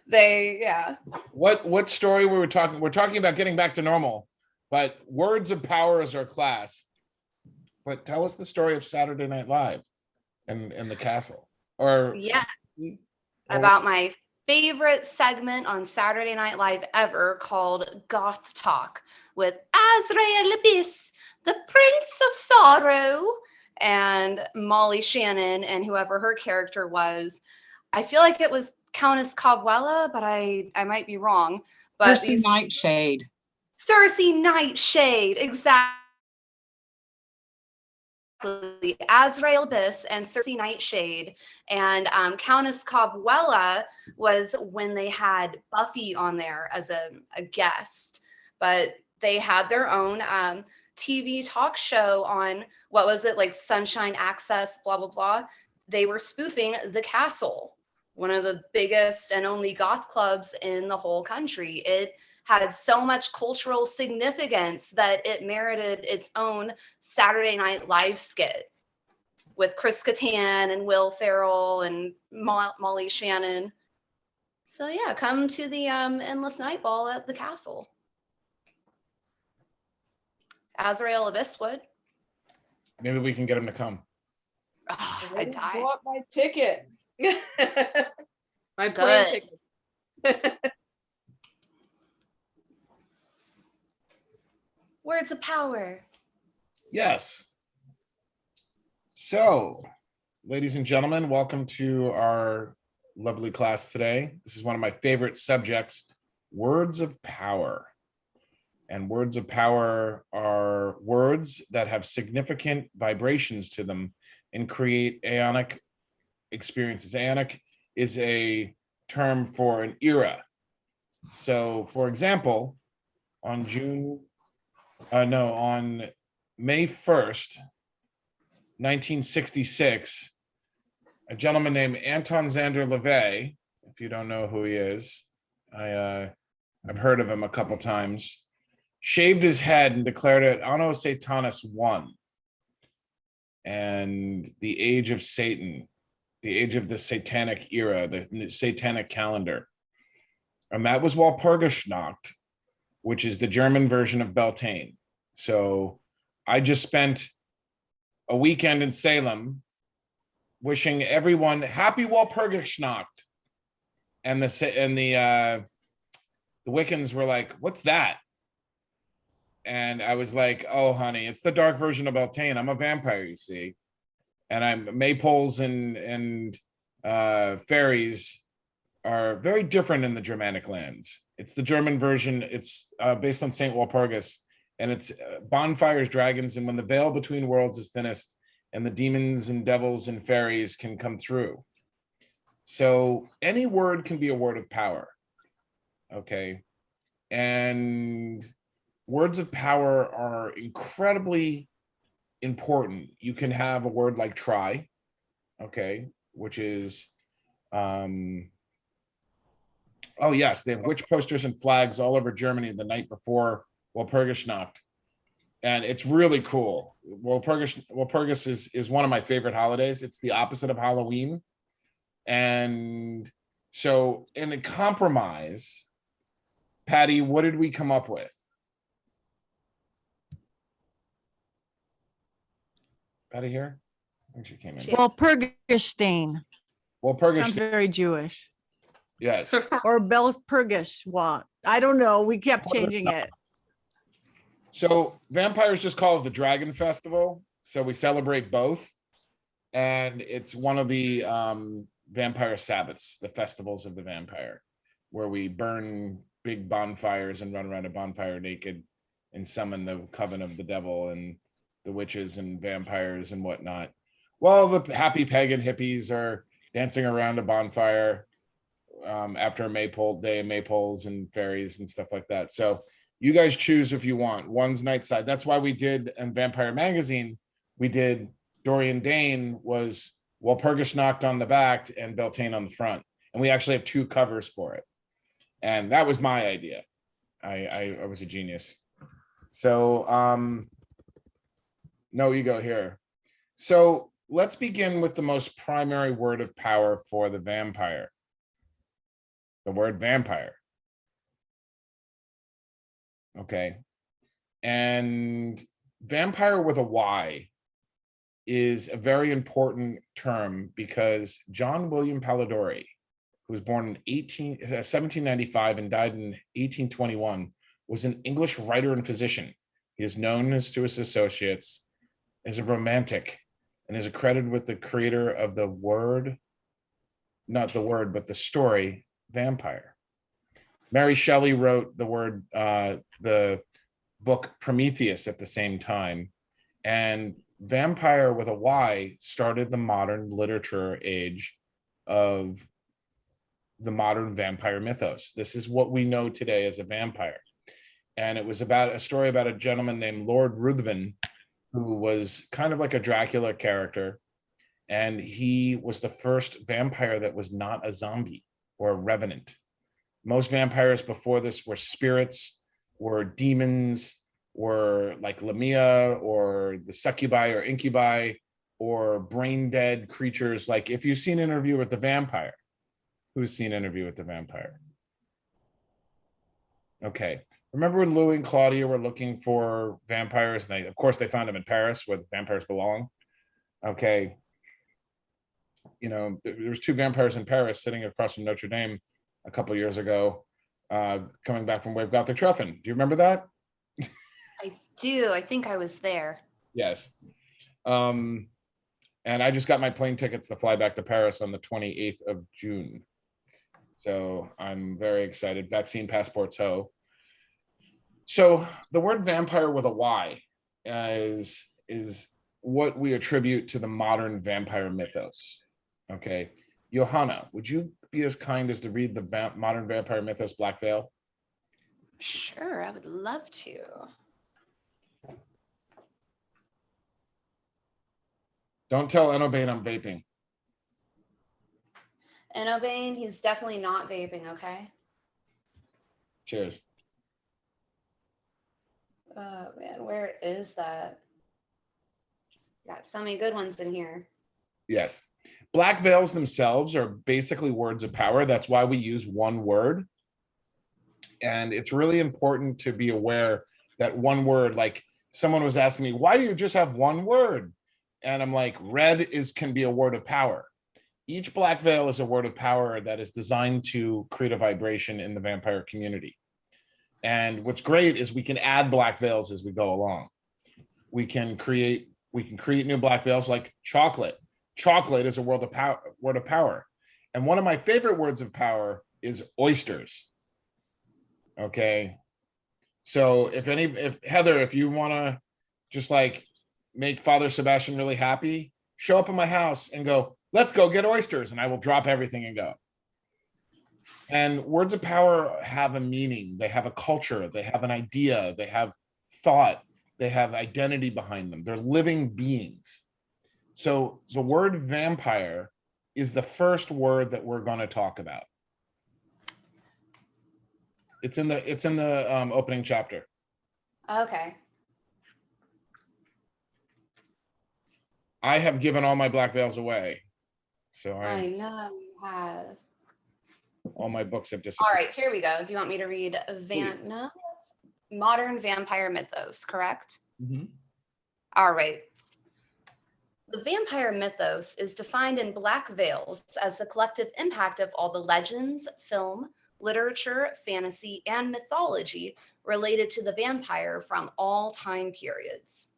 Yeah. What story we were talking? We're talking about getting back to normal, but words of power is our class. But tell us the story of Saturday Night Live and the castle. Or Yeah. About my favorite segment on Saturday Night Live ever called Goth Talk with Azrael Abyss, the Prince of Sorrow, and Molly Shannon and whoever her character was. I feel like it was Countess Cobwella, but I might be wrong. But Cersei Nightshade. Cersei Nightshade, exactly. Azrael Abyss and Cersei Nightshade. And Countess Cobwella was when they had Buffy on there as a guest. But they had their own TV talk show on, what was it, like Sunshine Access, blah, blah, blah. They were spoofing The Castle, one of the biggest and only goth clubs in the whole country. It had so much cultural significance that it merited its own Saturday Night Live skit with Chris Kattan and Will Ferrell and Molly Shannon. So yeah, come to the Endless Night Ball at the castle. Azrael Abyss would. Maybe we can get him to come. Oh, I died. Bought my ticket. My plane ticket. Words of power. Yes. So, ladies and gentlemen, welcome to our lovely class today. This is one of my favorite subjects, words of power. And words of power are words that have significant vibrations to them and create aeonic experiences. Aeonic is a term for an era. So, for example, on May 1st, 1966, a gentleman named Anton Szandor LaVey, if you don't know who he is, I've heard of him a couple times, shaved his head and declared it Anno Satanas I, and the age of Satan, the age of the satanic era, the satanic calendar. And that was Walpurgisnacht, which is the German version of Beltane. So I just spent a weekend in Salem wishing everyone happy Walpurgisnacht. And the Wiccans were like, "What's that?" And I was like, "Oh, honey, it's the dark version of Beltane. I'm a vampire, you see. And I'm maypoles and fairies are very different in the Germanic lands. It's the German version. It's based on Saint Walpurgis, and it's bonfires, dragons, and when the veil between worlds is thinnest, and the demons and devils and fairies can come through. So any word can be a word of power, okay? And words of power are incredibly important. You can have a word like try, okay, which is oh yes, they have witch posters and flags all over Germany the night before Walpurgisnacht, and it's really cool. Walpurgis is one of my favorite holidays. It's the opposite of Halloween, and so in a compromise, Patty, what did we come up with? Patty here? I think she came in. Walpurgisnacht. Walpurgis. Sounds very Jewish. Yes. Or Belpurgisnacht. I don't know. We kept changing it. So vampires just call it the Dragon Festival. So we celebrate both. And it's one of the vampire Sabbats, the festivals of the vampire, where we burn big bonfires and run around a bonfire naked and summon the coven of the devil and the witches and vampires and whatnot. Well, the happy pagan hippies are dancing around a bonfire after a maypole day of maypoles and fairies and stuff like that. So you guys choose if you want. One's night side. That's why we did in Vampire Magazine, we did Dorian Dane was Walpurgisnacht on the back and Beltane on the front. And we actually have two covers for it. And that was my idea. I was a genius. So no ego here. So let's begin with the most primary word of power for the vampire. the word vampire. Okay. And vampire with a Y is a very important term because John William Polidori, who was born in 1795 and died in 1821, was an English writer and physician. He is known as to his associates as a romantic and is accredited with the creator of the word, not the word, but the story, vampire. Mary Shelley wrote the book Prometheus at the same time. And vampire with a Y started the modern literature age of the modern vampire mythos. This is what we know today as a vampire. And it was about a story about a gentleman named Lord Ruthven, who was kind of like a Dracula character. And he was the first vampire that was not a zombie or a revenant. Most vampires before this were spirits, were demons, were like Lamia or the succubi or incubi or brain dead creatures. Like if you've seen Interview with the Vampire, who's seen Interview with the Vampire? Okay. Remember when Louis and Claudia were looking for vampires? And of course, they found them in Paris where the vampires belong. Okay. You know, there was 2 vampires in Paris sitting across from Notre Dame a couple years ago, coming back from Wave Gothic Treffen. Do you remember that? I do. I think I was there. Yes. And I just got my plane tickets to fly back to Paris on the 28th of June. So I'm very excited. Vaccine passports, ho. So the word vampire with a Y is what we attribute to the modern vampire mythos. Okay. Johanna, would you be as kind as to read the modern vampire mythos Black Veil? Sure, I would love to. Don't tell Enobane I'm vaping. Enobane, he's definitely not vaping, okay? Cheers. Oh man, where is that? Got so many good ones in here. Yes. Black veils themselves are basically words of power. That's why we use one word. And it's really important to be aware that one word, like someone was asking me, why do you just have one word? And I'm like, red can be a word of power. Each black veil is a word of power that is designed to create a vibration in the vampire community. And what's great is we can add black veils as we go along. We can create new black veils like chocolate. Chocolate is a word of power. And one of my favorite words of power is oysters. Okay. So if Heather, if you want to just like make Father Sebastiaan really happy, show up at my house and go, let's go get oysters. And I will drop everything and go. And words of power have a meaning. They have a culture. They have an idea. They have thought. They have identity behind them. They're living beings. So the word vampire is the first word that we're going to talk about. It's in the opening chapter. Okay. I have given all my black veils away. So I know you have. All my books have disappeared. All right, here we go. Do you want me to read Modern Vampire Mythos, correct? Mm-hmm. All right. The vampire mythos is defined in black veils as the collective impact of all the legends, film, literature, fantasy, and mythology related to the vampire from all time periods.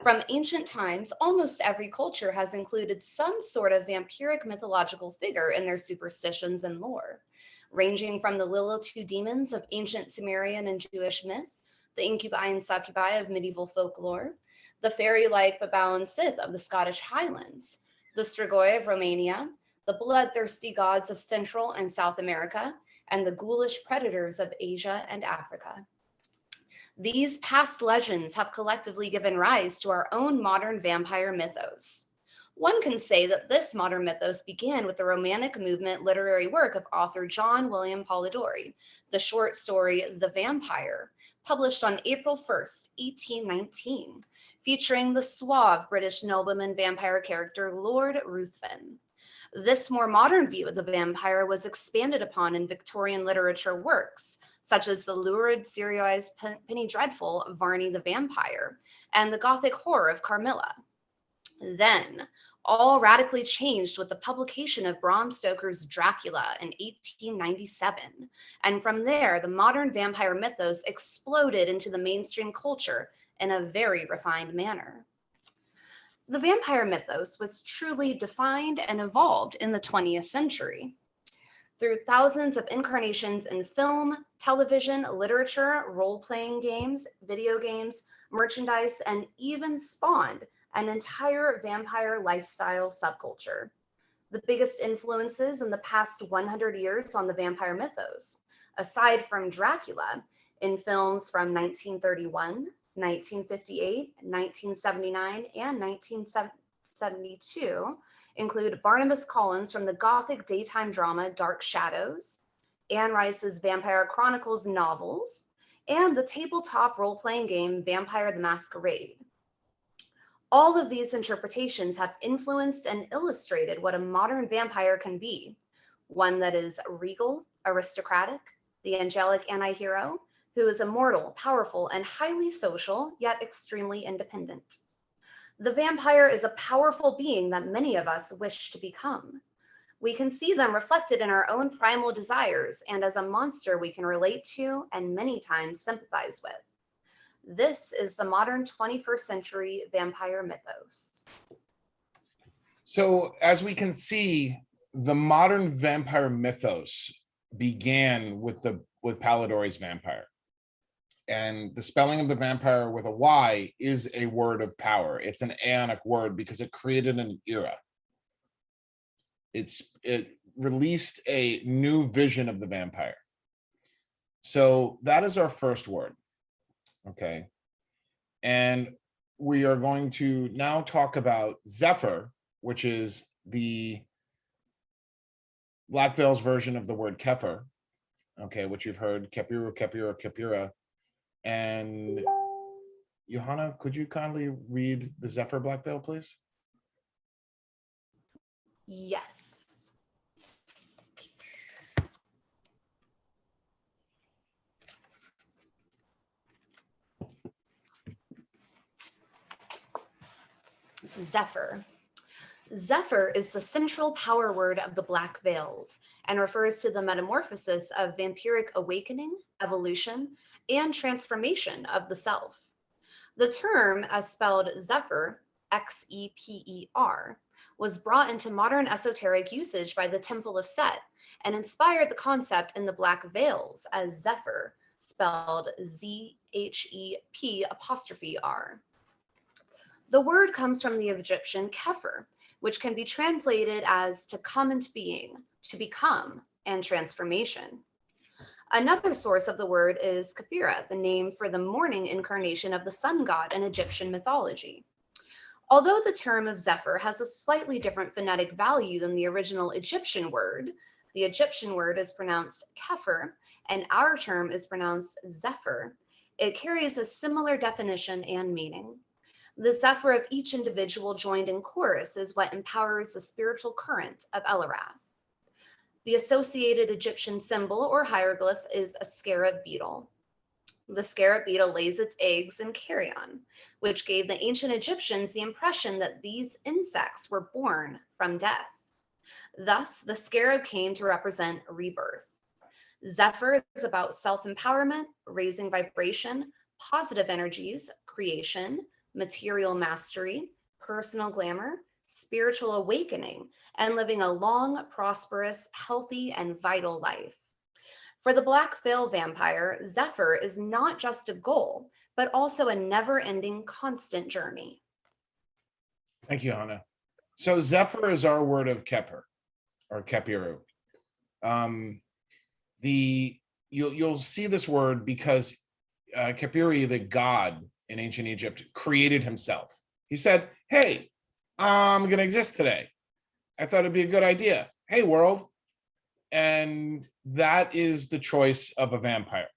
From ancient times, almost every culture has included some sort of vampiric mythological figure in their superstitions and lore, ranging from the Lilith demons of ancient Sumerian and Jewish myth, the incubi and succubi of medieval folklore, the fairy-like Babaoan Sith of the Scottish Highlands, the Strigoi of Romania, the bloodthirsty gods of Central and South America, and the ghoulish predators of Asia and Africa. These past legends have collectively given rise to our own modern vampire mythos. One can say that this modern mythos began with the Romantic movement literary work of author John William Polidori, the short story The Vampire, published on April 1st, 1819, featuring the suave British nobleman vampire character Lord Ruthven. This more modern view of the vampire was expanded upon in Victorian literature works, such as the lurid serialized penny dreadful Varney the Vampire and the Gothic horror of Carmilla. Then, all radically changed with the publication of Bram Stoker's Dracula in 1897. And from there, the modern vampire mythos exploded into the mainstream culture in a very refined manner. The vampire mythos was truly defined and evolved in the 20th century. Through thousands of incarnations in film, television, literature, role-playing games, video games, merchandise, and even spawned an entire vampire lifestyle subculture. The biggest influences in the past 100 years on the vampire mythos, aside from Dracula, in films from 1931, 1958, 1979, and 1972, include Barnabas Collins from the Gothic daytime drama Dark Shadows, Anne Rice's Vampire Chronicles novels, and the tabletop role-playing game Vampire the Masquerade. All of these interpretations have influenced and illustrated what a modern vampire can be, one that is regal, aristocratic, the angelic anti-hero, who is immortal, powerful, and highly social, yet extremely independent. The vampire is a powerful being that many of us wish to become. We can see them reflected in our own primal desires and as a monster we can relate to and many times sympathize with. This is the modern 21st century vampire mythos. So as we can see, the modern vampire mythos began with Polidori's vampire. And the spelling of the vampire with a Y is a word of power. It's an aeonic word because it created an era. It released a new vision of the vampire. So that is our first word. Okay. And we are going to now talk about Zephyr, which is the Black Veil's version of the word Kefir. Okay, which you've heard, Kepiru, Kepira, Kepira. And Johanna, could you kindly read the Zephyr Black Veil, please? Yes. Zephyr. Zephyr is the central power word of the Black Veils and refers to the metamorphosis of vampiric awakening, evolution, and transformation of the self. The term, as spelled Zephyr, X-E-P-E-R, was brought into modern esoteric usage by the Temple of Set and inspired the concept in the Black Veils as Zephyr, spelled Z-H-E-P''R. The word comes from the Egyptian Kefir, which can be translated as to come into being, to become, and transformation. Another source of the word is Kefira, the name for the morning incarnation of the sun god in Egyptian mythology. Although the term of Zephyr has a slightly different phonetic value than the original Egyptian word, the Egyptian word is pronounced Kefir, and our term is pronounced Zephyr, it carries a similar definition and meaning. The Zephyr of each individual joined in chorus is what empowers the spiritual current of Elarath. The associated Egyptian symbol or hieroglyph is a scarab beetle. The scarab beetle lays its eggs in carrion, which gave the ancient Egyptians the impression that these insects were born from death. Thus, the scarab came to represent rebirth. Zephyr is about self-empowerment, raising vibration, positive energies, creation, material mastery, personal glamour, spiritual awakening, and living a long, prosperous, healthy, and vital life. For the Black Veil vampire, Zephyr is not just a goal, but also a never-ending, constant journey. Thank you, Hannah. So Zephyr is our word of Kepir, or Kepiru. You'll see this word because Kepiri, the god in ancient Egypt, created himself. He said, hey, I'm going to exist today. I thought it'd be a good idea. Hey, world. And that is the choice of a vampire,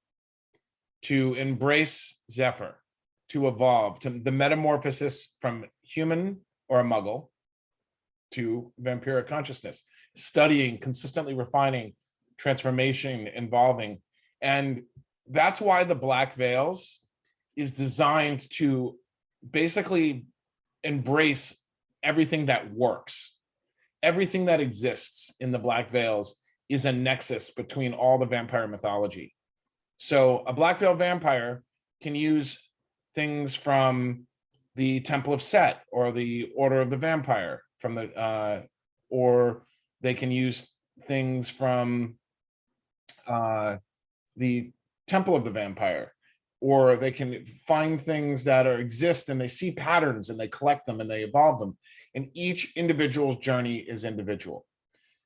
to embrace Zephyr, to evolve, to the metamorphosis from human or a muggle to vampiric consciousness, studying, consistently refining, transformation, evolving. And that's why the Black Veils is designed to basically embrace everything that works. Everything that exists in the Black Veils is a nexus between all the vampire mythology. So a Black Veil vampire can use things from the Temple of Set or the Order of the Vampire, from the or they can use things from the Temple of the Vampire, or they can find things that exist and they see patterns and they collect them and they evolve them. And each individual's journey is individual.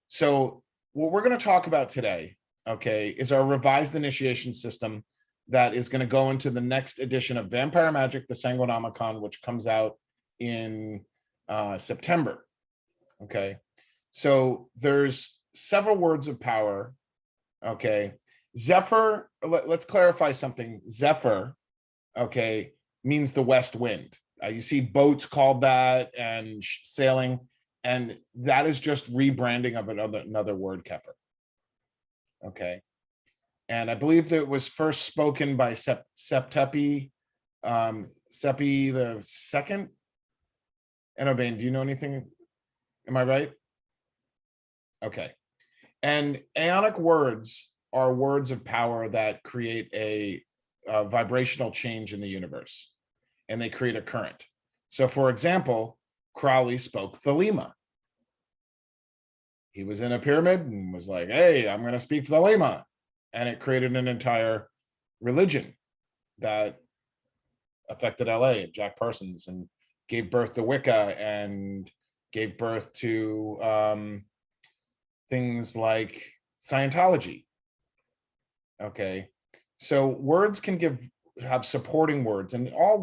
So what we're going to talk about today, okay, is our revised initiation system that is going to go into the next edition of Vampyre Magick, the Sanguinomicon, which comes out in September. Okay, so there's several words of power. Okay, Zephyr, let's clarify something. Zephyr, okay, means the west wind. You see boats called that and sailing, and that is just rebranding of another word, Kefir. Okay, and I believe that it was first spoken by Septepi the second. And Obain, do you know anything? Am I right? Okay. And Aeonic words are words of power that create a vibrational change in the universe, and they create a current. So for example, Crowley spoke Thelema. He was in a pyramid and was like, hey, I'm going to speak Thelema. And it created an entire religion that affected LA and Jack Parsons, and gave birth to Wicca, and gave birth to things like Scientology. Okay, so words can have supporting words, and all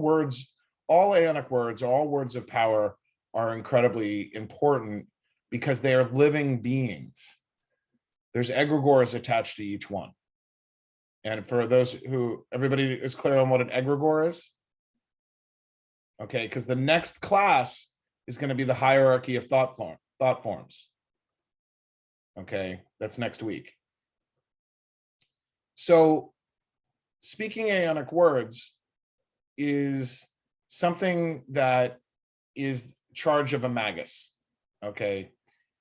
Aeonic words, all words of power are incredibly important because they are living beings. There's egregores attached to each one. And for those everybody is clear on what an egregore is? Okay, because the next class is going to be the hierarchy of thought forms. Okay, that's next week. So speaking Aeonic words is something that is charge of a magus. Okay,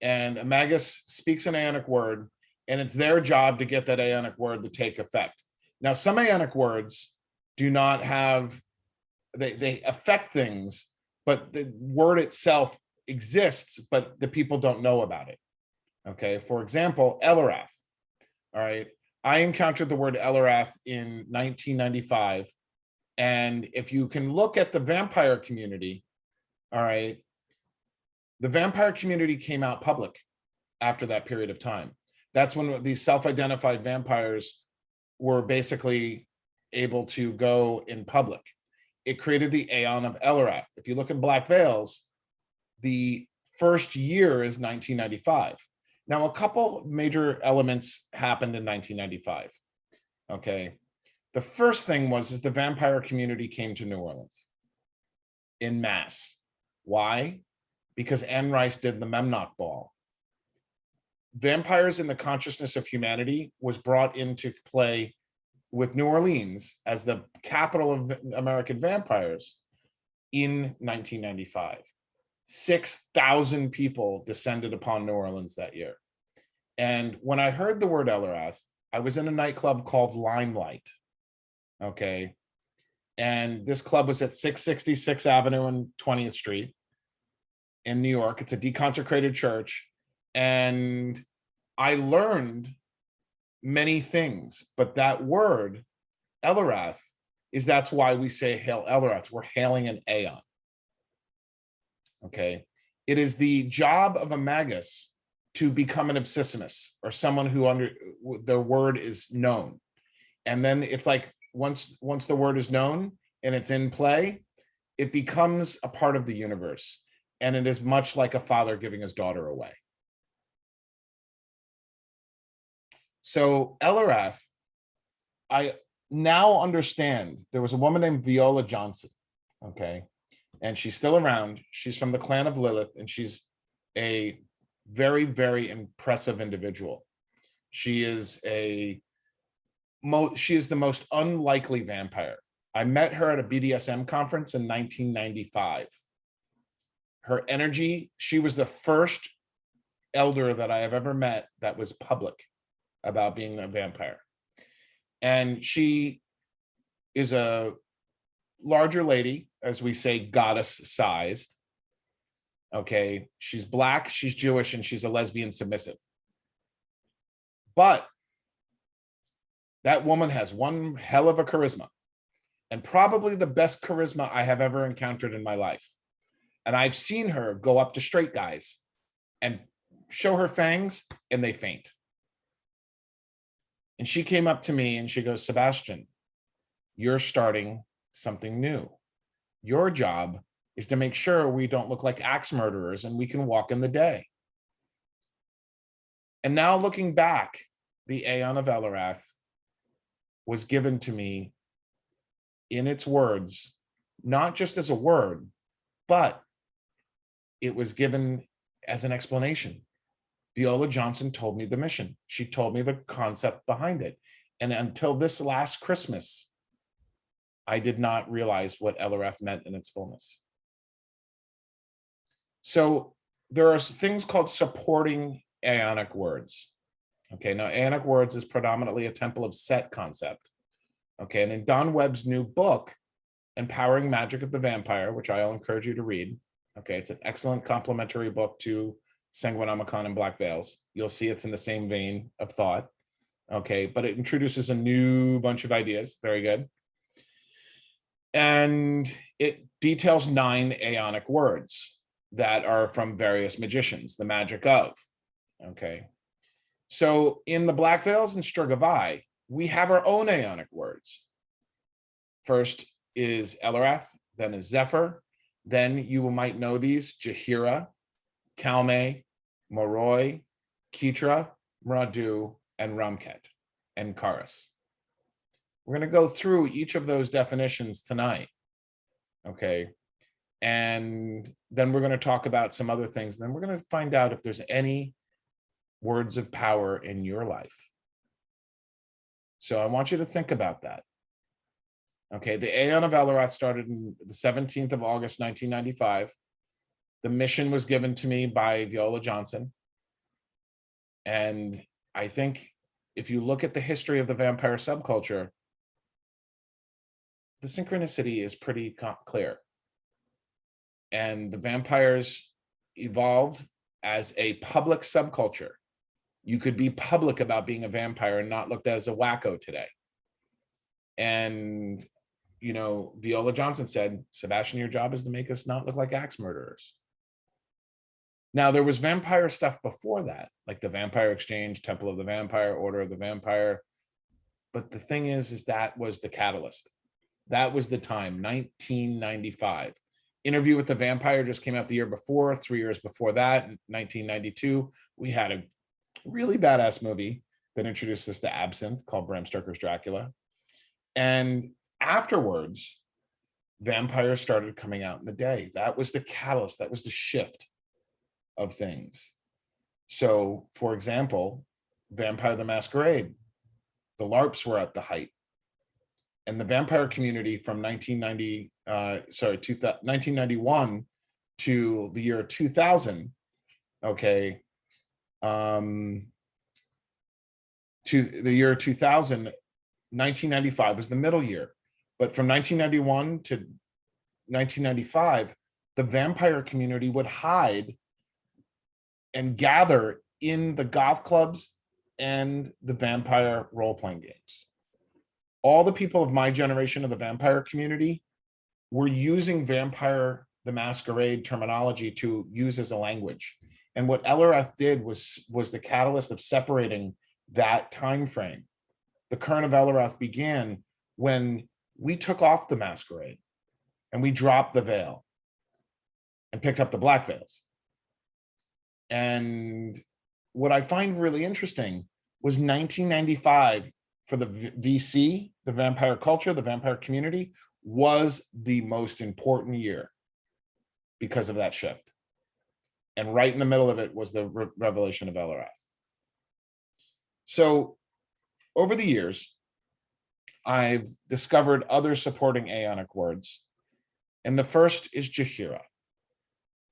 and a magus speaks an Aeonic word, and it's their job to get that Aeonic word to take effect. Now, some Aeonic words do not have, they affect things, but the word itself exists, but the people don't know about it. Okay, for example, Elarath. All right, I encountered the word Elarath in 1995. And if you can look at the vampire community, all right, the vampire community came out public after that period of time. That's when these self-identified vampires were basically able to go in public. It created the Aeon of Elarath. If you look in Black Veils, the first year is 1995. Now, a couple major elements happened in 1995. Okay, the first thing is the vampire community came to New Orleans in mass. Why? Because Anne Rice did the Memnoch Ball. Vampires in the Consciousness of Humanity was brought into play with New Orleans as the capital of American vampires in 1995. 6,000 people descended upon New Orleans that year. And when I heard the word Elarath, I was in a nightclub called Limelight. Okay. And this club was at 666 Avenue and 20th Street in New York. It's a deconsecrated church. And I learned many things, but that word, Elarath, that's why we say Hail Elarath. We're hailing an Aeon. Okay. It is the job of a magus to become an abscissimus, or someone who their word is known. And then it's like, once the word is known and it's in play, it becomes a part of the universe. And it is much like a father giving his daughter away. So Elarath, I now understand. There was a woman named Viola Johnson, okay? And she's still around. She's from the clan of Lilith, and she's a very, very impressive individual. She is the most unlikely vampire. I met her at a BDSM conference in 1995. Her energy, she was the first elder that I have ever met that was public about being a vampire. And she is a larger lady, as we say, goddess sized. Okay, she's Black, she's Jewish, and she's a lesbian submissive. But that woman has one hell of a charisma, and probably the best charisma I have ever encountered in my life. And I've seen her go up to straight guys and show her fangs, and they faint. And she came up to me and she goes, Sebastiaan, you're starting something new. Your job is to make sure we don't look like axe murderers and we can walk in the day. And now looking back, the Aeon of Elarath was given to me in its words, not just as a word, but it was given as an explanation. Viola Johnson told me the mission. She told me the concept behind it. And until this last Christmas, I did not realize what Elarath meant in its fullness. So there are things called supporting Aeonic words. Okay, now Aeonic words is predominantly a Temple of Set concept. Okay, and in Don Webb's new book, Empowering Magic of the Vampire, which I'll encourage you to read. Okay, it's an excellent complementary book to Sanguinomicon and Black Veils. You'll see it's in the same vein of thought. Okay, but it introduces a new bunch of ideas. Very good. And it details 9 Aeonic words that are from various magicians, the magic of. Okay, so in the Black Veils and Strigavai, we have our own Aeonic words. First is Elarath, then is Zephyr, then you might know these: Jahira, Kalme, Moroi, Ketra, Mradu, and Romket, and Karas. We're going to go through each of those definitions tonight, okay? And then we're going to talk about some other things. Then we're going to find out if there's any words of power in your life. So I want you to think about that. Okay, the Aeon of Elarath started in the 17th of August, 1995. The mission was given to me by Viola Johnson. And I think if you look at the history of the vampire subculture, the synchronicity is pretty clear. And the vampires evolved as a public subculture. You could be public about being a vampire and not looked at as a wacko today. And, you know, Viola Johnson said, Sebastiaan, your job is to make us not look like axe murderers. Now, there was vampire stuff before that, like the Vampire Exchange, Temple of the Vampire, Order of the Vampire. But the thing is that was the catalyst. That was the time, 1995. Interview with the Vampire just came out the year before. 3 years before that, in 1992, we had a really badass movie that introduced us to absinthe called Bram Stoker's Dracula. And afterwards, vampires started coming out in the day. That was the catalyst. That was the shift of things. So, for example, Vampire the Masquerade, the LARPs were at the height. And the vampire community from 1991 to the year 2000, okay, to the year 2000, 1995 was the middle year. But from 1991 to 1995, the vampire community would hide and gather in the goth clubs and the vampire role-playing games. All the people of my generation of the vampire community were using Vampire the Masquerade terminology to use as a language. And what Elarath did was the catalyst of separating that time frame. The current of Elarath began when we took off the masquerade and we dropped the veil and picked up the black veils. And what I find really interesting was 1995 for the VC, the vampire culture, the vampire community, was the most important year because of that shift. And right in the middle of it was the revelation of Elarath. So over the years, I've discovered other supporting Aeonic words. And the first is Jahira.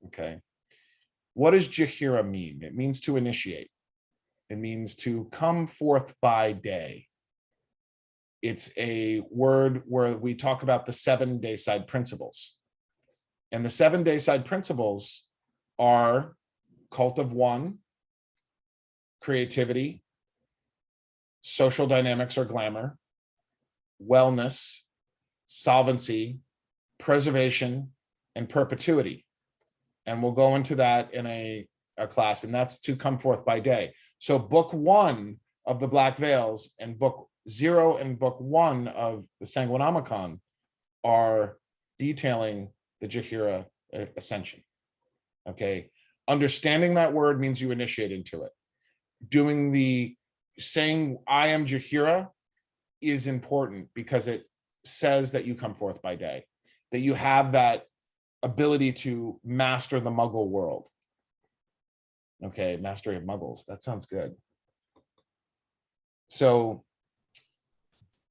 Okay. What does Jahira mean? It means to initiate. It means to come forth by day. It's a word where we talk about the 7 Dayside principles. And the 7 Dayside principles are cult of one, creativity, social dynamics or glamour, wellness, solvency, preservation, and perpetuity. And we'll go into that in a class, and that's to come forth by day. So book 1 of the Black Veils and book 0 and book 1 of the Sanguinomicon are detailing the Jahira ascension. Okay. Understanding that word means you initiate into it. Saying I am Jahira is important because it says that you come forth by day, that you have that ability to master the Muggle world. Okay, mastery of Muggles. That sounds good. So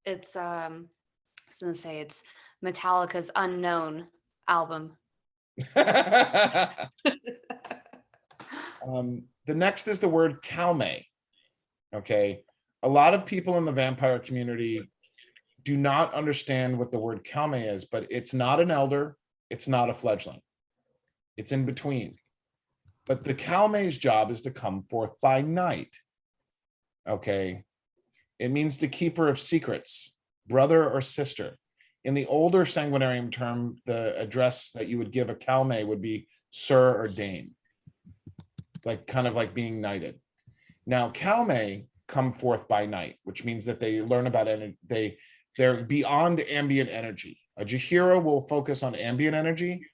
it's I was gonna say it's Metallica's Unknown album. The next is the word Kalme. Okay, a lot of people in the vampire community do not understand what the word Kalme is, but it's not an elder, it's not a fledgling, it's in between. But the Kalme's job is to come forth by night. Okay, it means the keeper of secrets, brother or sister. In the older Sanguinarium term, the address that you would give a Kalme would be Sir or Dame. It's like kind of like being knighted. Now, Kalme come forth by night, which means that they learn about energy. They're beyond ambient energy. A Jahira will focus on ambient energy.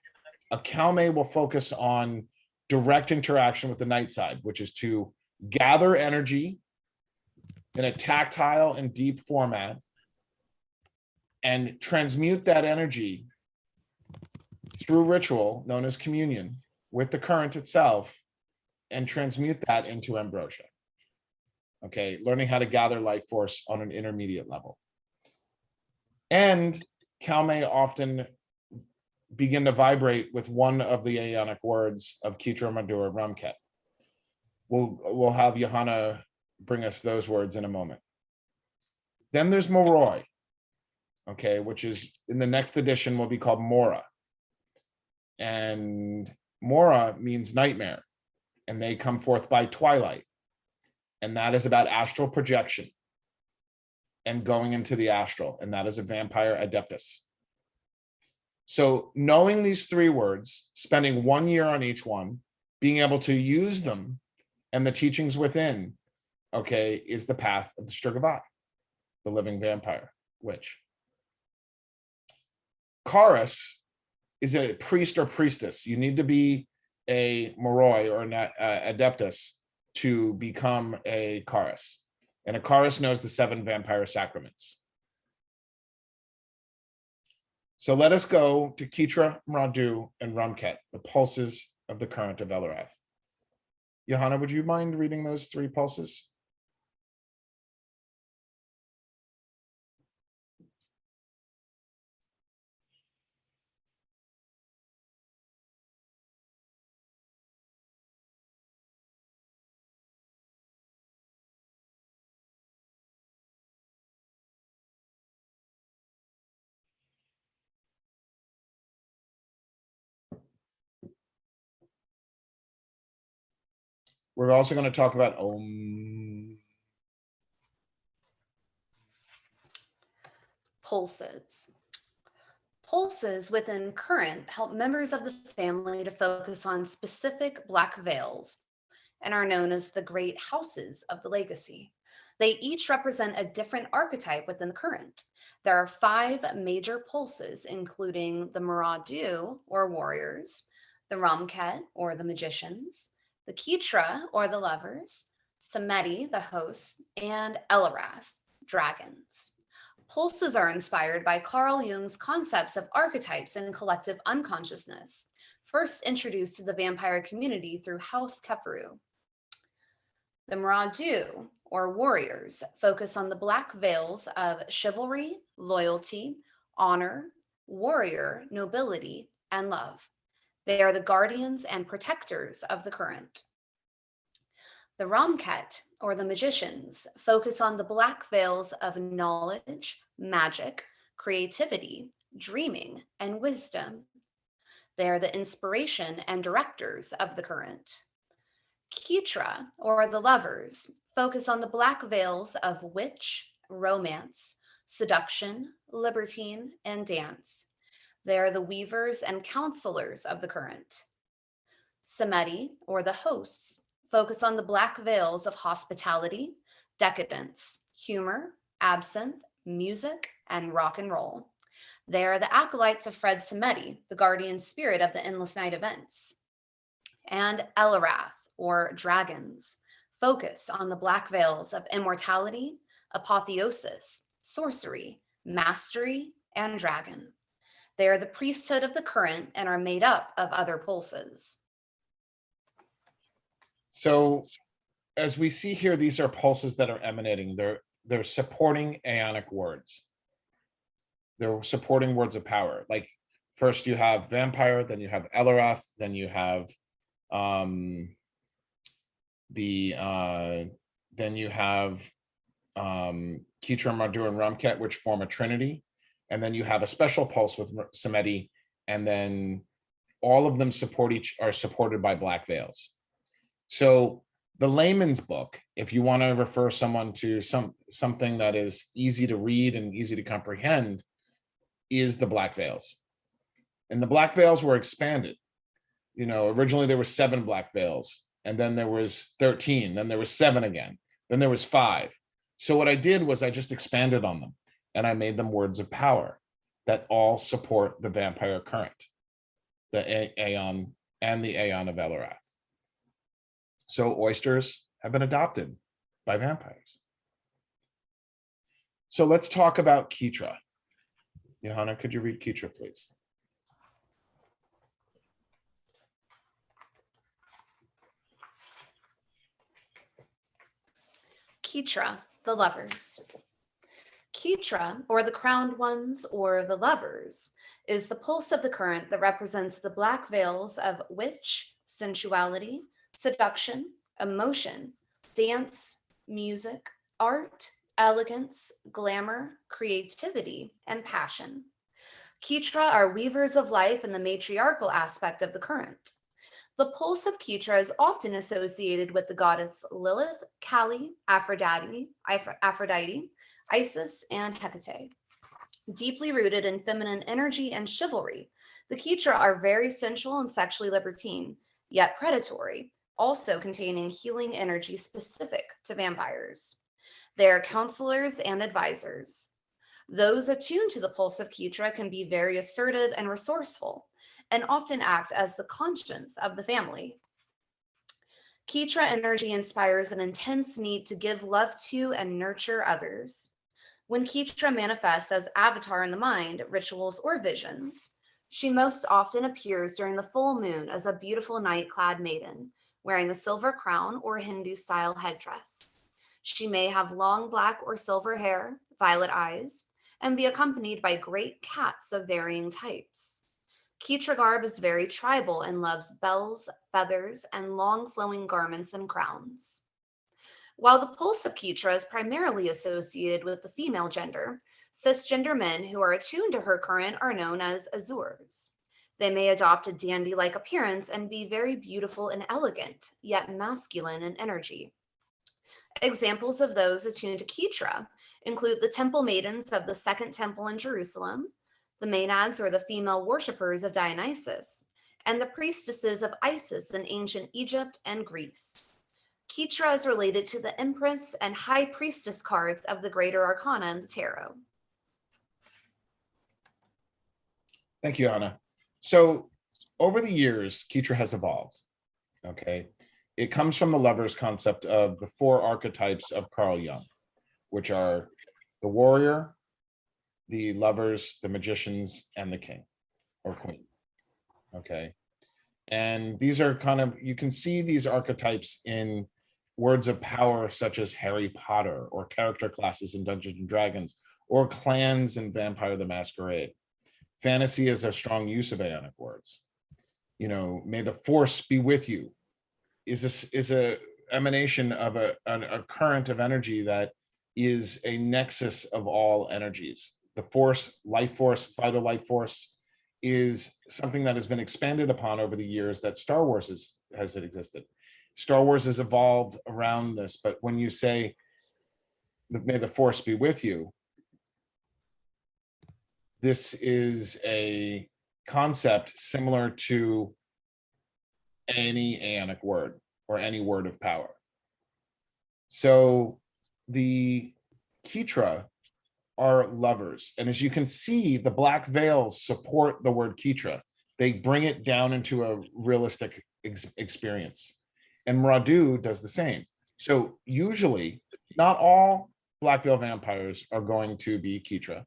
A Kalme will focus on direct interaction with the night side, which is to gather energy in a tactile and deep format and transmute that energy through ritual known as communion with the current itself and transmute that into ambrosia. Okay, learning how to gather life force on an intermediate level. And Kalme often begin to vibrate with one of the Aeonic words of Kitra, Madur, Romket. We'll have Johanna bring us those words in a moment. Then there's Moroi, okay, which is in the next edition will be called Mora. And Mora means nightmare, and they come forth by twilight. And that is about astral projection and going into the astral, and that is a vampire adeptus. So knowing these 3 words, spending 1 year on each one, being able to use them and the teachings within, okay, is the path of the Strigavai, the living vampire witch. Chorus is a priest or priestess. You need to be a Moroi or an adeptus to become a Chorus. And a Chorus knows the 7 vampire sacraments. So let us go to Kitra, Mradu, and Romket, the pulses of the current of Elarath. Johanna, would you mind reading those 3 pulses? We're also going to talk about Om. Pulses. Pulses within current help members of the family to focus on specific Black Veils and are known as the great houses of the legacy. They each represent a different archetype within the current. There are 5 major pulses, including the Mradu, or warriors, the Romket, or the magicians, the Kitra, or the lovers, Samedi, the hosts, and Elarath, dragons. Pulses are inspired by Carl Jung's concepts of archetypes and collective unconsciousness. first introduced to the vampire community through House Keferu. The Maradu, or warriors, focus on the black veils of chivalry, loyalty, honor, warrior, nobility, and love. They are the guardians and protectors of the current. The Romket, or the magicians, focus on the black veils of knowledge, magic, creativity, dreaming, and wisdom. They are the inspiration and directors of the current. Ketra, or the lovers, focus on the black veils of witch, romance, seduction, libertine, and dance. They are the weavers and counselors of the current. Samedi, or the hosts, focus on the black veils of hospitality, decadence, humor, absinthe, music, and rock and roll. They are the acolytes of Fred Samedi, the guardian spirit of the Endless Night events. And Elarath, or dragons, focus on the black veils of immortality, apotheosis, sorcery, mastery, and dragon. They are the priesthood of the current and are made up of other pulses. So as we see here, these are pulses that are emanating. They're supporting aeonic words. They're supporting words of power. Like first you have vampire, then you have Elarath, then you have Ketra Mardur and Romket, which form a trinity, and then you have a special pulse with Samedi, and then all of them are supported by black veils. So the layman's book, if you want to refer someone to something that is easy to read and easy to comprehend, is the black veils. And the black veils were expanded. Originally there were 7 black veils, and then there was 13, then there was 7 again, then there was 5. So what I did was I just expanded on them, and I made them words of power that all support the vampire current, the Aeon and the Aeon of Elarath. So oysters have been adopted by vampires. So let's talk about Ketra. Johanna, could you read Ketra, please? Ketra, the lovers. Ketra, or the crowned ones, or the lovers, is the pulse of the current that represents the black veils of witch, sensuality, seduction, emotion, dance, music, art, elegance, glamour, creativity, and passion. Ketra are weavers of life in the matriarchal aspect of the current. The pulse of Ketra is often associated with the goddess Lilith, Kali, Aphrodite, Isis, and Hecate. Deeply rooted in feminine energy and chivalry, the Ketra are very sensual and sexually libertine, yet predatory, also containing healing energy specific to vampires. They are counselors and advisors. Those attuned to the pulse of Ketra can be very assertive and resourceful, and often act as the conscience of the family. Ketra energy inspires an intense need to give love to and nurture others. When Ketra manifests as avatar in the mind, rituals, or visions, she most often appears during the full moon as a beautiful night-clad maiden, wearing a silver crown or Hindu-style headdress. She may have long black or silver hair, violet eyes, and be accompanied by great cats of varying types. Ketra garb is very tribal and loves bells, feathers, and long flowing garments and crowns. While the pulse of Ketra is primarily associated with the female gender, cisgender men who are attuned to her current are known as azures. They may adopt a dandy-like appearance and be very beautiful and elegant, yet masculine in energy. Examples of those attuned to Ketra include the temple maidens of the Second Temple in Jerusalem, the Maenads or the female worshippers of Dionysus, and the priestesses of Isis in ancient Egypt and Greece. Ketra is related to the Empress and High Priestess cards of the Greater Arcana in the Tarot. Thank you, Anna. So over the years, Ketra has evolved, okay? It comes from the lover's concept of the 4 archetypes of Carl Jung, which are the warrior, the lovers, the magicians, and the king or queen, okay? And these are kind of, you can see these archetypes in words of power such as Harry Potter, or character classes in Dungeons and Dragons, or clans in Vampire the Masquerade. Fantasy is a strong use of Aeonic words. You know, may the force be with you is a emanation of a current of energy that is a nexus of all energies. The force, life force, vital life force, is something that has been expanded upon over the years that Star Wars has existed. Star Wars has evolved around this, but when you say, may the force be with you, this is a concept similar to any Aeonic word or any word of power. So the Ketra are lovers. And as you can see, the black veils support the word Ketra. They bring it down into a realistic experience. And Mradu does the same. So usually, not all black veil vampires are going to be Ketra,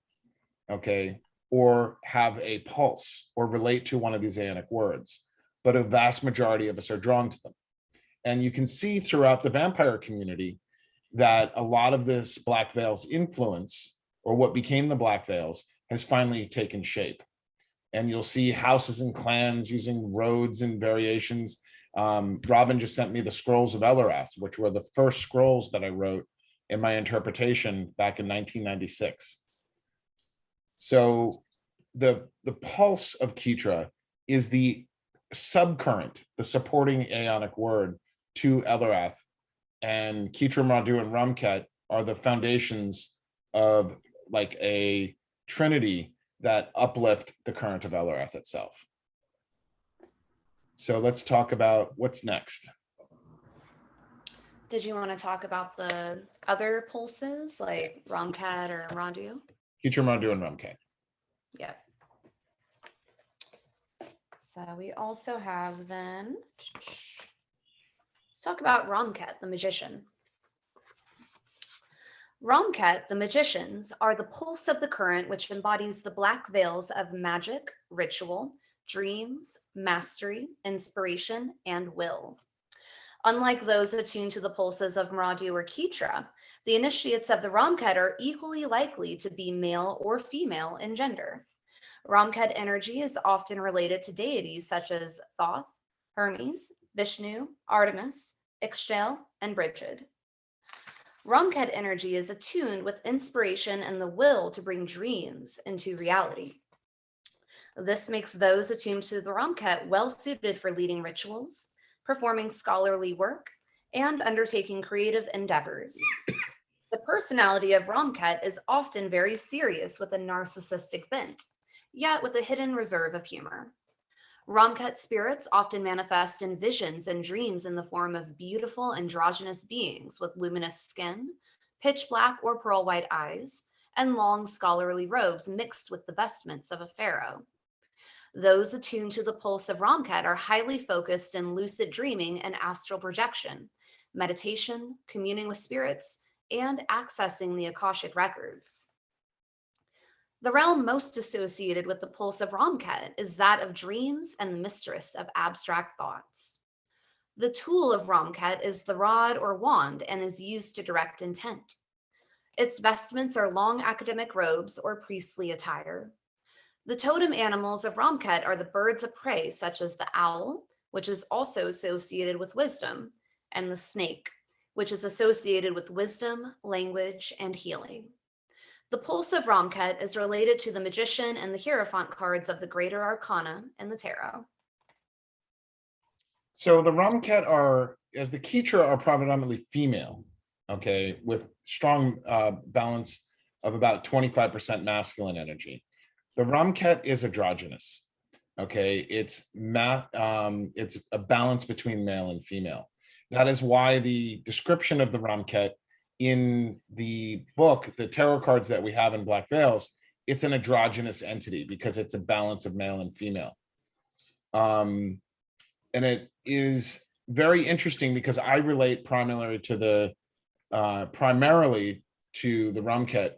okay, or have a pulse or relate to one of these Aeonic words, but a vast majority of us are drawn to them. And you can see throughout the vampire community that a lot of this black veils influence, or what became the black veils, has finally taken shape. And you'll see houses and clans using roads and variations. Robin just sent me the Scrolls of Elarath, which were the first scrolls that I wrote in my interpretation back in 1996. So the pulse of Ketra is the subcurrent, the supporting Aeonic word to Elarath, and Ketra, Mradu, and Romket are the foundations of like a trinity that uplift the current of Elarath itself. So let's talk about what's next. Did you want to talk about the other pulses like Romket or Mradu? Ketra, Mradu, and Romket. Yep. So we also have then, let's talk about Romket, the magician. Romket, the magicians, are the pulse of the current which embodies the black veils of magic, ritual, dreams, mastery, inspiration, and will. Unlike those attuned to the pulses of Mradu or Ketra, the initiates of the Romket are equally likely to be male or female in gender. Romket energy is often related to deities such as Thoth, Hermes, Vishnu, Artemis, Ixchel, and Brigid. Romket energy is attuned with inspiration and the will to bring dreams into reality. This makes those attuned to the Romket well suited for leading rituals, performing scholarly work, and undertaking creative endeavors. The personality of Romket is often very serious with a narcissistic bent, yet with a hidden reserve of humor. Romket spirits often manifest in visions and dreams in the form of beautiful androgynous beings with luminous skin, pitch black or pearl white eyes, and long scholarly robes mixed with the vestments of a pharaoh. Those attuned to the pulse of Romket are highly focused in lucid dreaming and astral projection, meditation, communing with spirits, and accessing the Akashic records. The realm most associated with the pulse of Romket is that of dreams and the mistress of abstract thoughts. The tool of Romket is the rod or wand and is used to direct intent. Its vestments are long academic robes or priestly attire. The totem animals of Romket are the birds of prey, such as the owl, which is also associated with wisdom, and the snake, which is associated with wisdom, language, and healing. The pulse of Romket is related to the magician and the Hierophant cards of the Greater Arcana and the Tarot. So the Romket are, as the Ketra, are predominantly female, okay, with strong balance of about 25% masculine energy. The Romket is androgynous, okay? It's a balance between male and female. That is why the description of the Romket in the book, the tarot cards that we have in Black Veils, it's an androgynous entity because it's a balance of male and female. And it is very interesting because I relate primarily to the Romket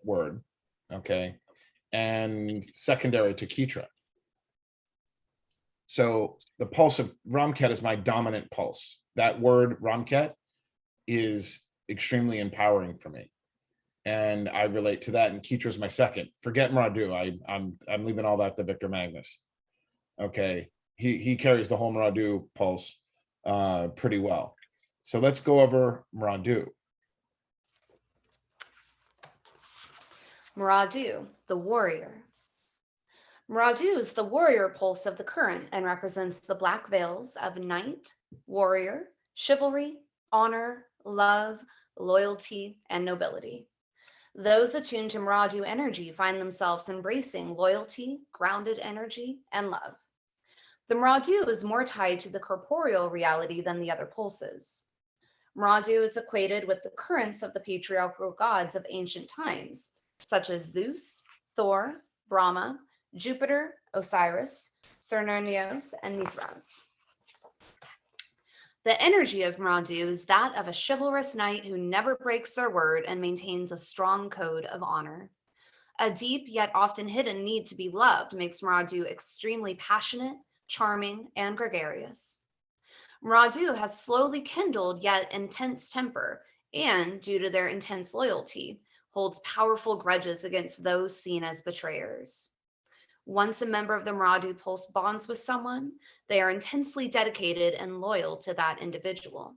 word, okay, and secondary to Ketra. So the pulse of Romket is my dominant pulse. That word Romket is extremely empowering for me, and I relate to that. And Keetra's my second. Forget Maradu. I'm leaving all that to Victor Magnus. Okay, he carries the whole Maradu pulse pretty well. So let's go over Maradu. Maradu, the warrior. Maradu is the warrior pulse of the current and represents the black veils of knight, warrior, chivalry, honor, love, loyalty, and nobility. Those attuned to Maradu energy find themselves embracing loyalty, grounded energy, and love. The Maradu is more tied to the corporeal reality than the other pulses. Maradu is equated with the currents of the patriarchal gods of ancient times, such as Zeus, Thor, Brahma, Jupiter, Osiris, Cernunnos, and Mithras. The energy of Maradu is that of a chivalrous knight who never breaks their word and maintains a strong code of honor. A deep yet often hidden need to be loved makes Maradu extremely passionate, charming, and gregarious. Maradu has slowly kindled yet intense temper, and due to their intense loyalty, holds powerful grudges against those seen as betrayers. Once a member of the Maradu pulse bonds with someone, they are intensely dedicated and loyal to that individual.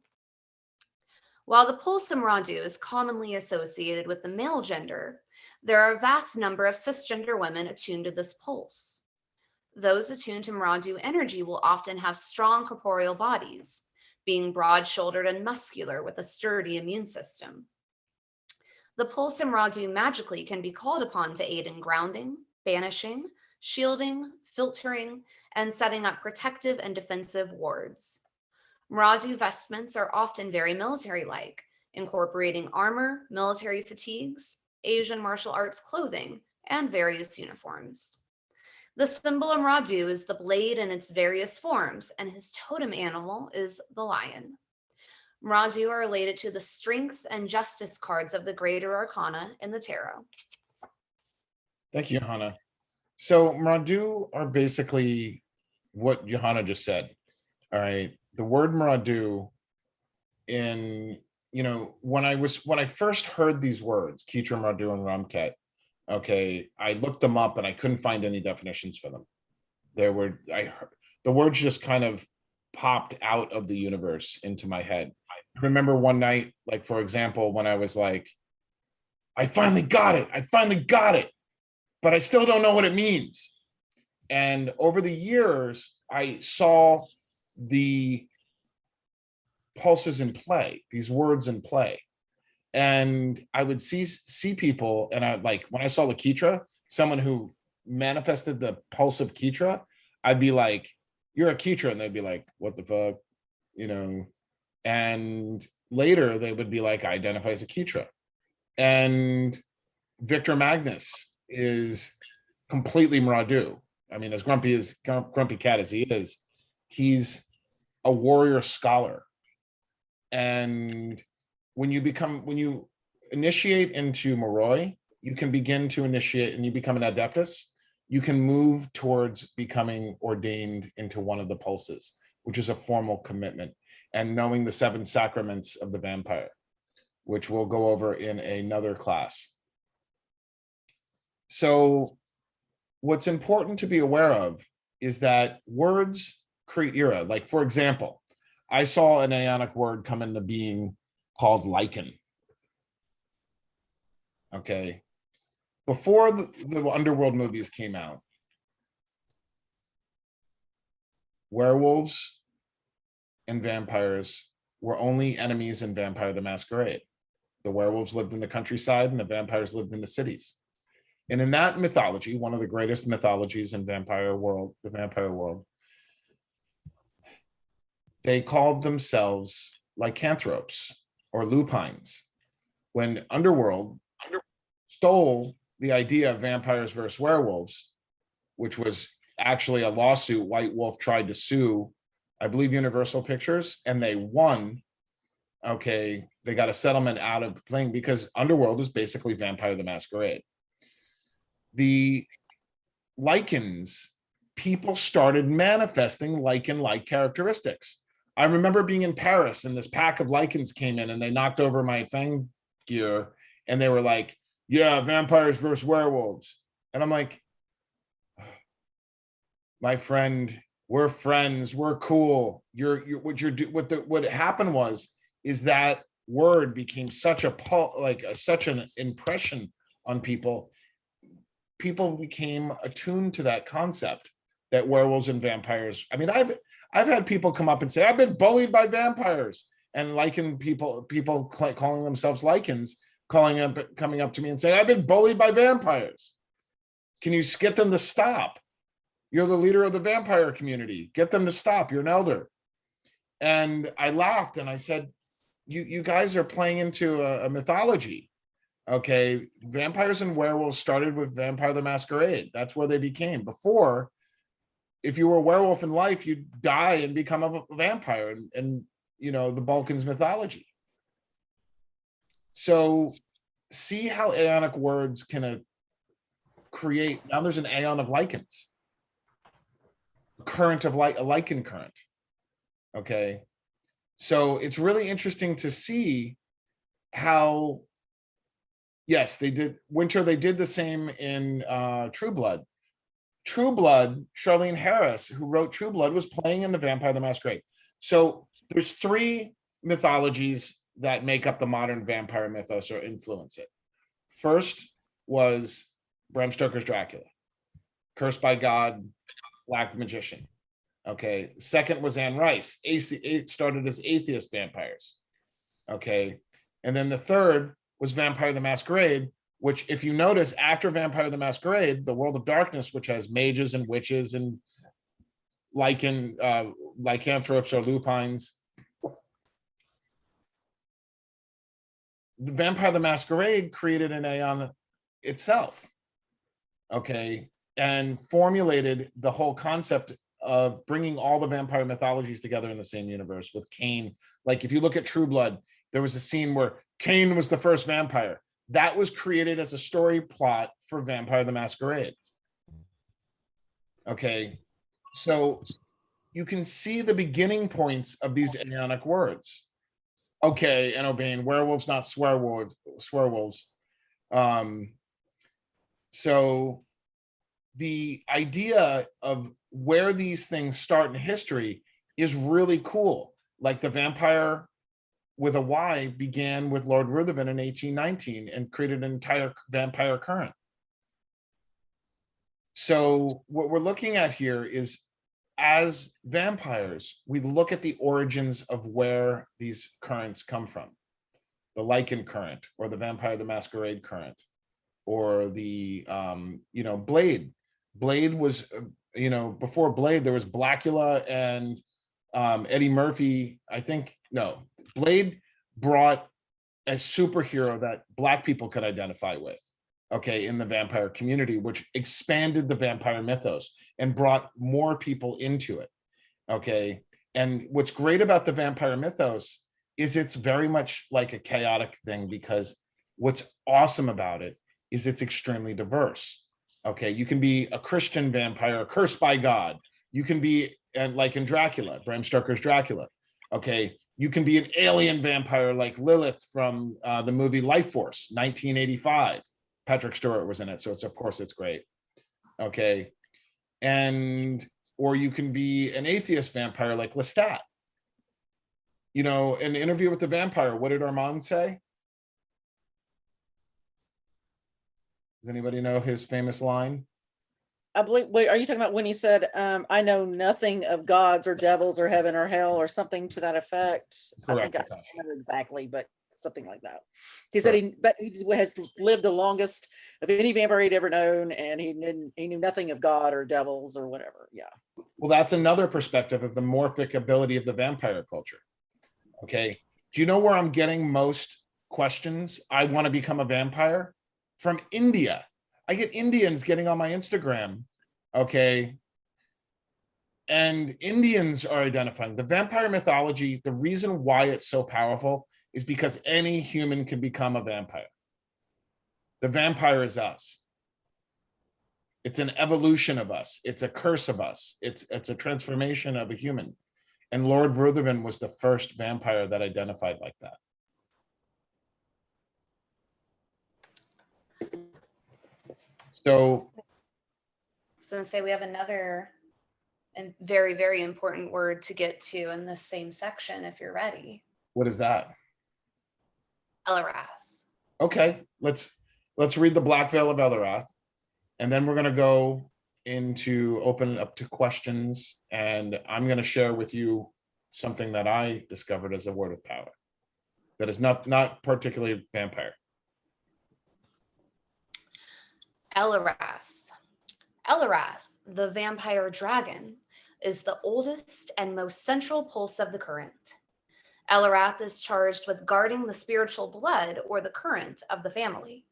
While the pulse of Maradu is commonly associated with the male gender, there are a vast number of cisgender women attuned to this pulse. Those attuned to Maradu energy will often have strong corporeal bodies, being broad-shouldered and muscular with a sturdy immune system. The pulse in Maradu magically can be called upon to aid in grounding, banishing, shielding, filtering, and setting up protective and defensive wards. Maradu vestments are often very military-like, incorporating armor, military fatigues, Asian martial arts clothing, and various uniforms. The symbol of Maradu is the blade in its various forms, and his totem animal is the lion. Maradu are related to the strength and justice cards of the Greater Arcana in the tarot. Thank you, Johanna. So Maradu are basically what Johanna just said. All right. The word Maradu in, when I first heard these words, Keetra, Maradu, and Romket, okay, I looked them up and I couldn't find any definitions for them. The words just kind of popped out of the universe into my head. I remember one night, like, for example, when I was like, I finally got it, but I still don't know what it means. And over the years, I saw the pulses in play, these words in play. And I would see people, and I like, when I saw the Keetra, someone who manifested the pulse of Keetra, I'd be like, you're a Keetra, and they'd be like, what the fuck, and later they would be like, I identify as a Keetra. And Victor Magnus is completely Maradu. I mean, as grumpy cat as he is, he's a warrior scholar. And when you initiate into Moroi, you can begin to initiate, and you become an adeptus, you can move towards becoming ordained into one of the pulses, which is a formal commitment, and knowing the 7 sacraments of the vampire, which we'll go over in another class. So what's important to be aware of is that words create era. Like, for example, I saw an Aeonic word come into being called lichen. Okay. Before the Underworld movies came out, werewolves and vampires were only enemies in Vampire the Masquerade. The werewolves lived in the countryside and the vampires lived in the cities. And in that mythology, one of the greatest mythologies in the vampire world, they called themselves lycanthropes or lupines. When Underworld stole the idea of vampires versus werewolves, which was actually a lawsuit, White Wolf tried to sue, I believe, Universal Pictures, and they won. Okay, they got a settlement out of playing, because Underworld is basically Vampire the Masquerade. The lichens people started manifesting lichen-like characteristics. I remember being in Paris and this pack of lichens came in and they knocked over my Fang gear and they were like, yeah, vampires versus werewolves. And I'm like, my friend, we're friends, we're cool. What happened is that word became such a such an impression on people. People became attuned to that concept that werewolves and vampires. I mean, I've had people come up and say, I've been bullied by vampires, and lichen people calling themselves lichens, coming up to me and saying, I've been bullied by vampires. Can you get them to stop? You're the leader of the vampire community. Get them to stop. You're an elder. And I laughed and I said, you guys are playing into a mythology. Okay, vampires and werewolves started with Vampire the Masquerade. That's where they became. Before, if you were a werewolf in life, you'd die and become a vampire, and you know, the Balkans mythology. So see how aeonic words can create. Now there's an aeon of lichens, a lichen current. Okay, so it's really interesting to see how, yes, they did Winter. They did the same in True Blood. True Blood, Charlene Harris, who wrote True Blood, was playing in the Vampire the Masquerade. So there's 3 mythologies that make up the modern vampire mythos or influence it. First was Bram Stoker's Dracula, cursed by God, black magician. Okay. Second was Anne Rice. It started as atheist vampires. Okay. And then the third was Vampire the Masquerade, which, if you notice, after Vampire the Masquerade, the World of Darkness, which has mages and witches and lycanthropes or lupines, the Vampire the Masquerade created an aeon itself, okay, and formulated the whole concept of bringing all the vampire mythologies together in the same universe with Cain. Like, if you look at True Blood, there was a scene where Cain was the first vampire. That was created as a story plot for Vampire the Masquerade. Okay, so you can see the beginning points of these aeonic words. Okay, and O'Bane, werewolves, not swearwolves. So the idea of where these things start in history is really cool. Like the Vampire with a Y began with Lord Ruthven in 1819 and created an entire vampire current. So what we're looking at here is, as vampires, we look at the origins of where these currents come from. The lichen current, or the Vampire the Masquerade current, or the Blade. Blade was, before Blade there was Blackula and Eddie Murphy. Blade brought a superhero that Black people could identify with, okay, in the vampire community, which expanded the vampire mythos and brought more people into it, okay? And what's great about the vampire mythos is it's very much like a chaotic thing, because what's awesome about it is it's extremely diverse, okay? You can be a Christian vampire cursed by God. You can be, like in Dracula, Bram Stoker's Dracula, okay? You can be an alien vampire like Lilith from the movie Life Force, 1985. Patrick Stewart was in it, so of course it's great. Okay. Or you can be an atheist vampire like Lestat. In an Interview with the Vampire, what did Armand say? Does anybody know his famous line? I believe, wait, are you talking about when he said, I know nothing of gods or devils or heaven or hell, or something to that effect? Correct. I think I don't remember exactly, but something like that. He said he has lived the longest of any vampire he'd ever known, and he knew nothing of God or devils or whatever. Yeah. Well, that's another perspective of the morphic ability of the vampire culture. Okay. Do you know where I'm getting most questions? I want to become a vampire from India. I get Indians getting on my Instagram, okay? And Indians are identifying the vampire mythology. The reason why it's so powerful is because any human can become a vampire. The vampire is us. It's an evolution of us. It's a curse of us. It's a transformation of a human. And Lord Vruthervin was the first vampire that identified like that. So, So say we have another and very, very important word to get to in this same section if you're ready. what is that? Elarath. Okay, let's read the Black Veil of Elarath, and then we're going to go into open it up to questions, and I'm going to share with you something that I discovered as a word of power that is not particularly vampire. Elarath. Elarath, the vampire dragon, is the oldest and most central pulse of the current. Elarath is charged with guarding the spiritual blood or the current of the family.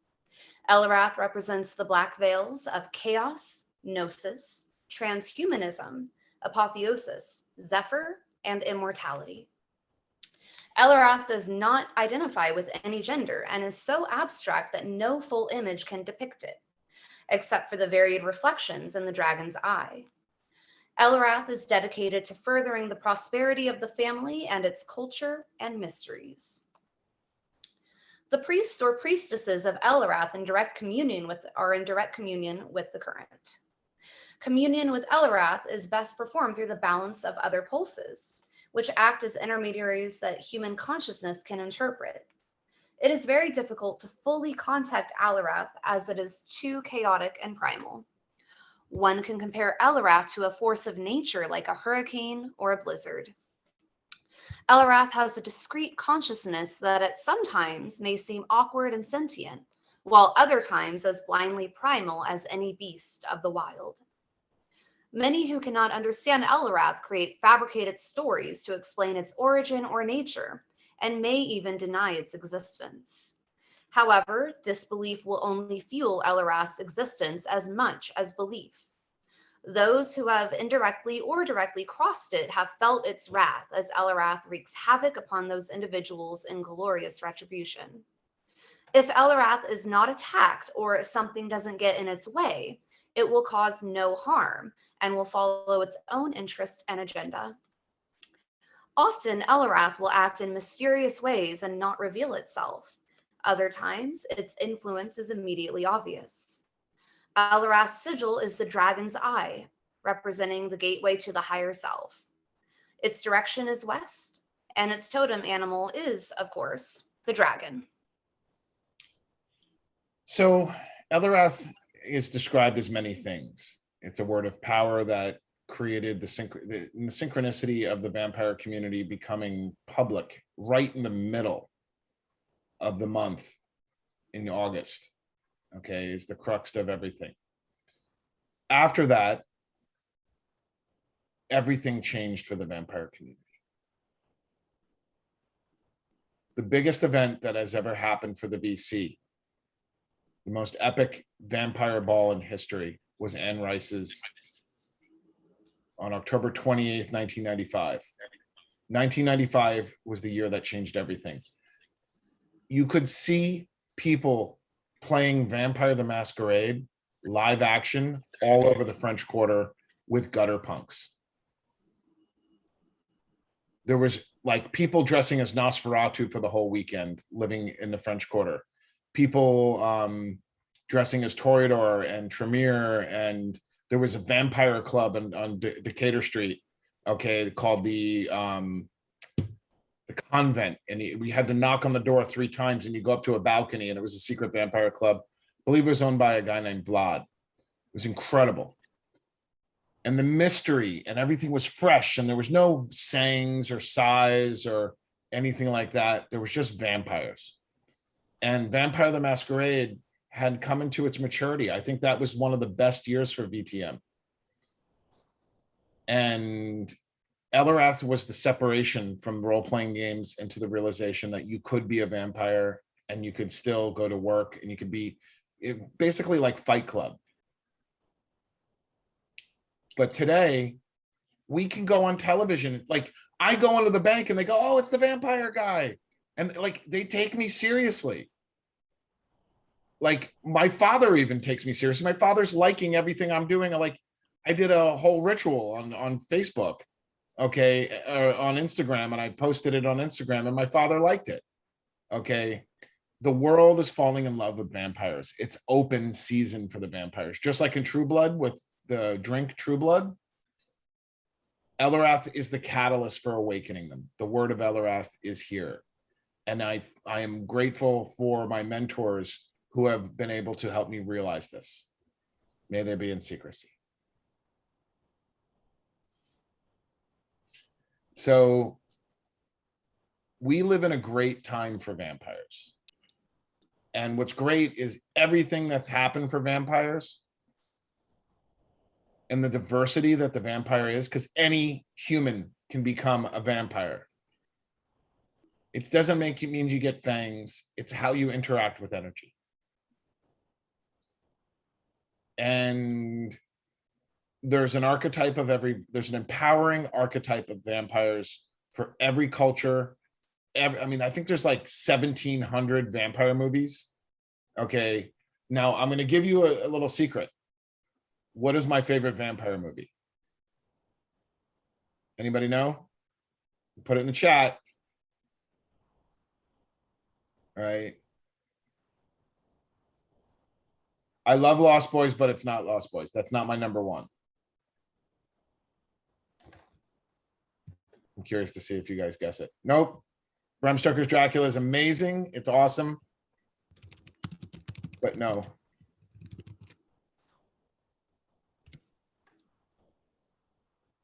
Elarath represents the black veils of chaos, gnosis, transhumanism, apotheosis, Zephyr, and immortality. Elarath does not identify with any gender and is so abstract that no full image can depict it, except for the varied reflections in the dragon's eye. Elarath is dedicated to furthering the prosperity of the family and its culture and mysteries. The priests or priestesses of Elarath are in direct communion with the current. Communion with Elarath is best performed through the balance of other pulses, which act as intermediaries that human consciousness can interpret. It is very difficult to fully contact Elarath as it is too chaotic and primal. One can compare Elarath to a force of nature like a hurricane or a blizzard. Elarath has a discrete consciousness that at some times may seem awkward and sentient, while other times as blindly primal as any beast of the wild. Many who cannot understand Elarath create fabricated stories to explain its origin or nature, and may even deny its existence. However, disbelief will only fuel Elarath's existence as much as belief. Those who have indirectly or directly crossed it have felt its wrath as Elarath wreaks havoc upon those individuals in glorious retribution. If Elarath is not attacked, or if something doesn't get in its way, it will cause no harm and will follow its own interest and agenda. Often, Elarath will act in mysterious ways and not reveal itself. Other times, its influence is immediately obvious. Elarath's sigil is the dragon's eye, representing the gateway to the higher self. Its direction is west, and its totem animal is, of course, the dragon. So Elarath is described as many things. It's a word of power that created the synchronicity of the vampire community becoming public right in the middle of the month in August. Okay, is the crux of everything. After that, everything changed for the vampire community. The biggest event that has ever happened for the VC, the most epic vampire ball in history, was Anne Rice's on October 28th, 1995. 1995 was the year that changed everything. You could see people playing Vampire the Masquerade live action all over the French Quarter with gutter punks. There was like people dressing as Nosferatu for the whole weekend, living in the French Quarter. People dressing as Toreador and Tremere, and there was a vampire club on Decatur Street, okay, called the Convent, and we had to knock on the door 3 times, and you go up to a balcony, and it was a secret vampire club. I believe it was owned by a guy named Vlad. It was incredible. And the mystery and everything was fresh, and there was no sayings or sighs or anything like that. There was just vampires. And Vampire the Masquerade had come into its maturity. I think that was one of the best years for VTM. And Elarath was the separation from role-playing games into the realization that you could be a vampire and you could still go to work, and you could be basically like Fight Club. But today, we can go on television. Like, I go into the bank and they go, "Oh, it's the vampire guy." And like, they take me seriously. like my father even takes me seriously. My father's liking everything I'm doing. Like I did a whole ritual on Facebook, okay, on Instagram, and I posted it on Instagram, and my father liked it. Okay. The world is falling in love with vampires. It's open season for the vampires, just like in True Blood with the drink True Blood. Elarath is the catalyst for awakening them. The word of Elarath is here. And I am grateful for my mentors who have been able to help me realize this. May they be in secrecy. So we live in a great time for vampires. And what's great is everything that's happened for vampires and the diversity that the vampire is, because any human can become a vampire. It doesn't mean you get fangs. It's how you interact with energy. And there's an archetype of there's an empowering archetype of vampires for every culture. I mean, I think there's like 1,700 vampire movies. Okay. Now I'm going to give you a little secret. What is my favorite vampire movie? Anybody know? Put it in the chat. All right. I love Lost Boys, but it's not Lost Boys. That's not my number one. I'm curious to see if you guys guess it. Nope. Bram Stoker's Dracula is amazing. It's awesome. But no.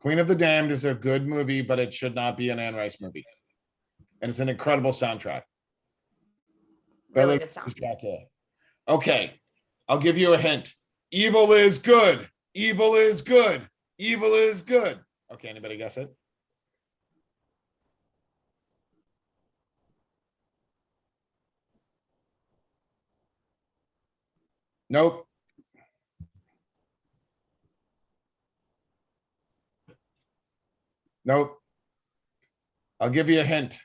Queen of the Damned is a good movie, but it should not be an Anne Rice movie. And it's an incredible soundtrack. Really good sound. Dracula. Okay. I'll give you a hint. Evil is good. Evil is good. Evil is good. Okay, anybody guess it? Nope. Nope. I'll give you a hint.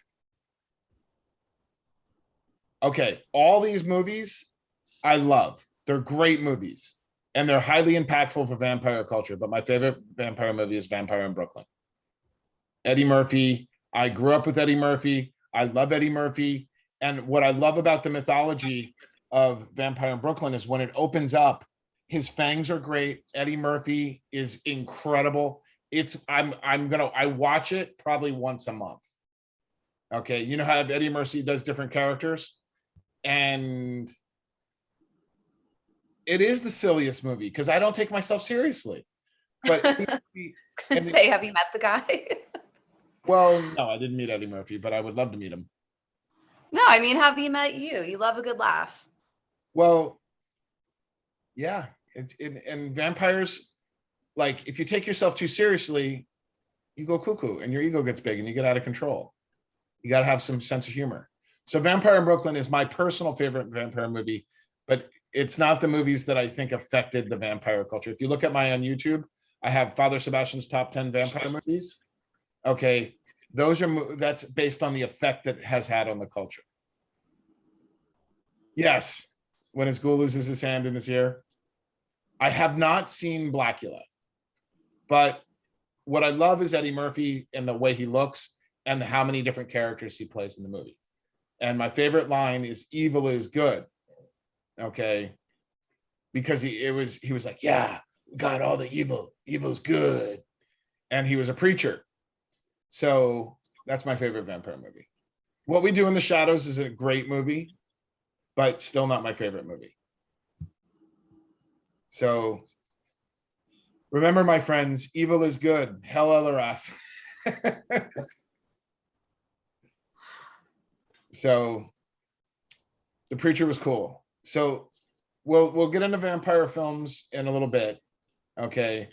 Okay, all these movies I love. They're great movies, and they're highly impactful for vampire culture, but my favorite vampire movie is Vampire in Brooklyn. Eddie Murphy. I grew up with Eddie Murphy. I love Eddie Murphy. And what I love about the mythology of Vampire in Brooklyn is when it opens up, his fangs are great. Eddie Murphy is incredible. I watch it probably once a month. Okay, you know how Eddie Murphy does different characters? And it is the silliest movie because I don't take myself seriously. But I was gonna say, have you met the guy? Well, no, I didn't meet Eddie Murphy, but I would love to meet him. No, I mean, have you met you? You love a good laugh. Well, yeah, and vampires, like if you take yourself too seriously, you go cuckoo and your ego gets big and you get out of control. You got to have some sense of humor. So Vampire in Brooklyn is my personal favorite vampire movie, but it's not the movies that I think affected the vampire culture. If you look at my on YouTube, I have Father Sebastian's top 10 vampire movies. Okay, that's based on the effect that it has had on the culture. Yes, when his ghoul loses his hand in his ear. I have not seen Blackula, but what I love is Eddie Murphy and the way he looks and how many different characters he plays in the movie. And my favorite line is "Evil is good." Okay, because he was like, "Yeah, we got all the evil. Evil's good," and he was a preacher. So that's my favorite vampire movie. What We Do in the Shadows is a great movie, but still not my favorite movie. So remember, my friends, evil is good. Hell Elarath. So the preacher was cool. So we'll get into vampire films in a little bit. Okay.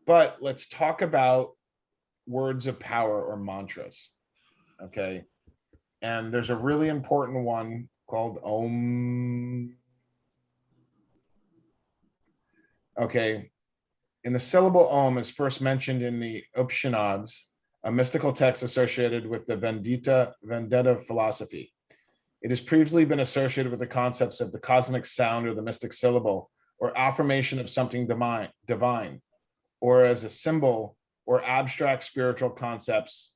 But let's talk about words of power or mantras. Okay. And there's a really important one called Om. Okay. And the syllable Om is first mentioned in the Upanishads, a mystical text associated with the Vendetta philosophy. It has previously been associated with the concepts of the cosmic sound or the mystic syllable, or affirmation of something divine, or as a symbol or abstract spiritual concepts.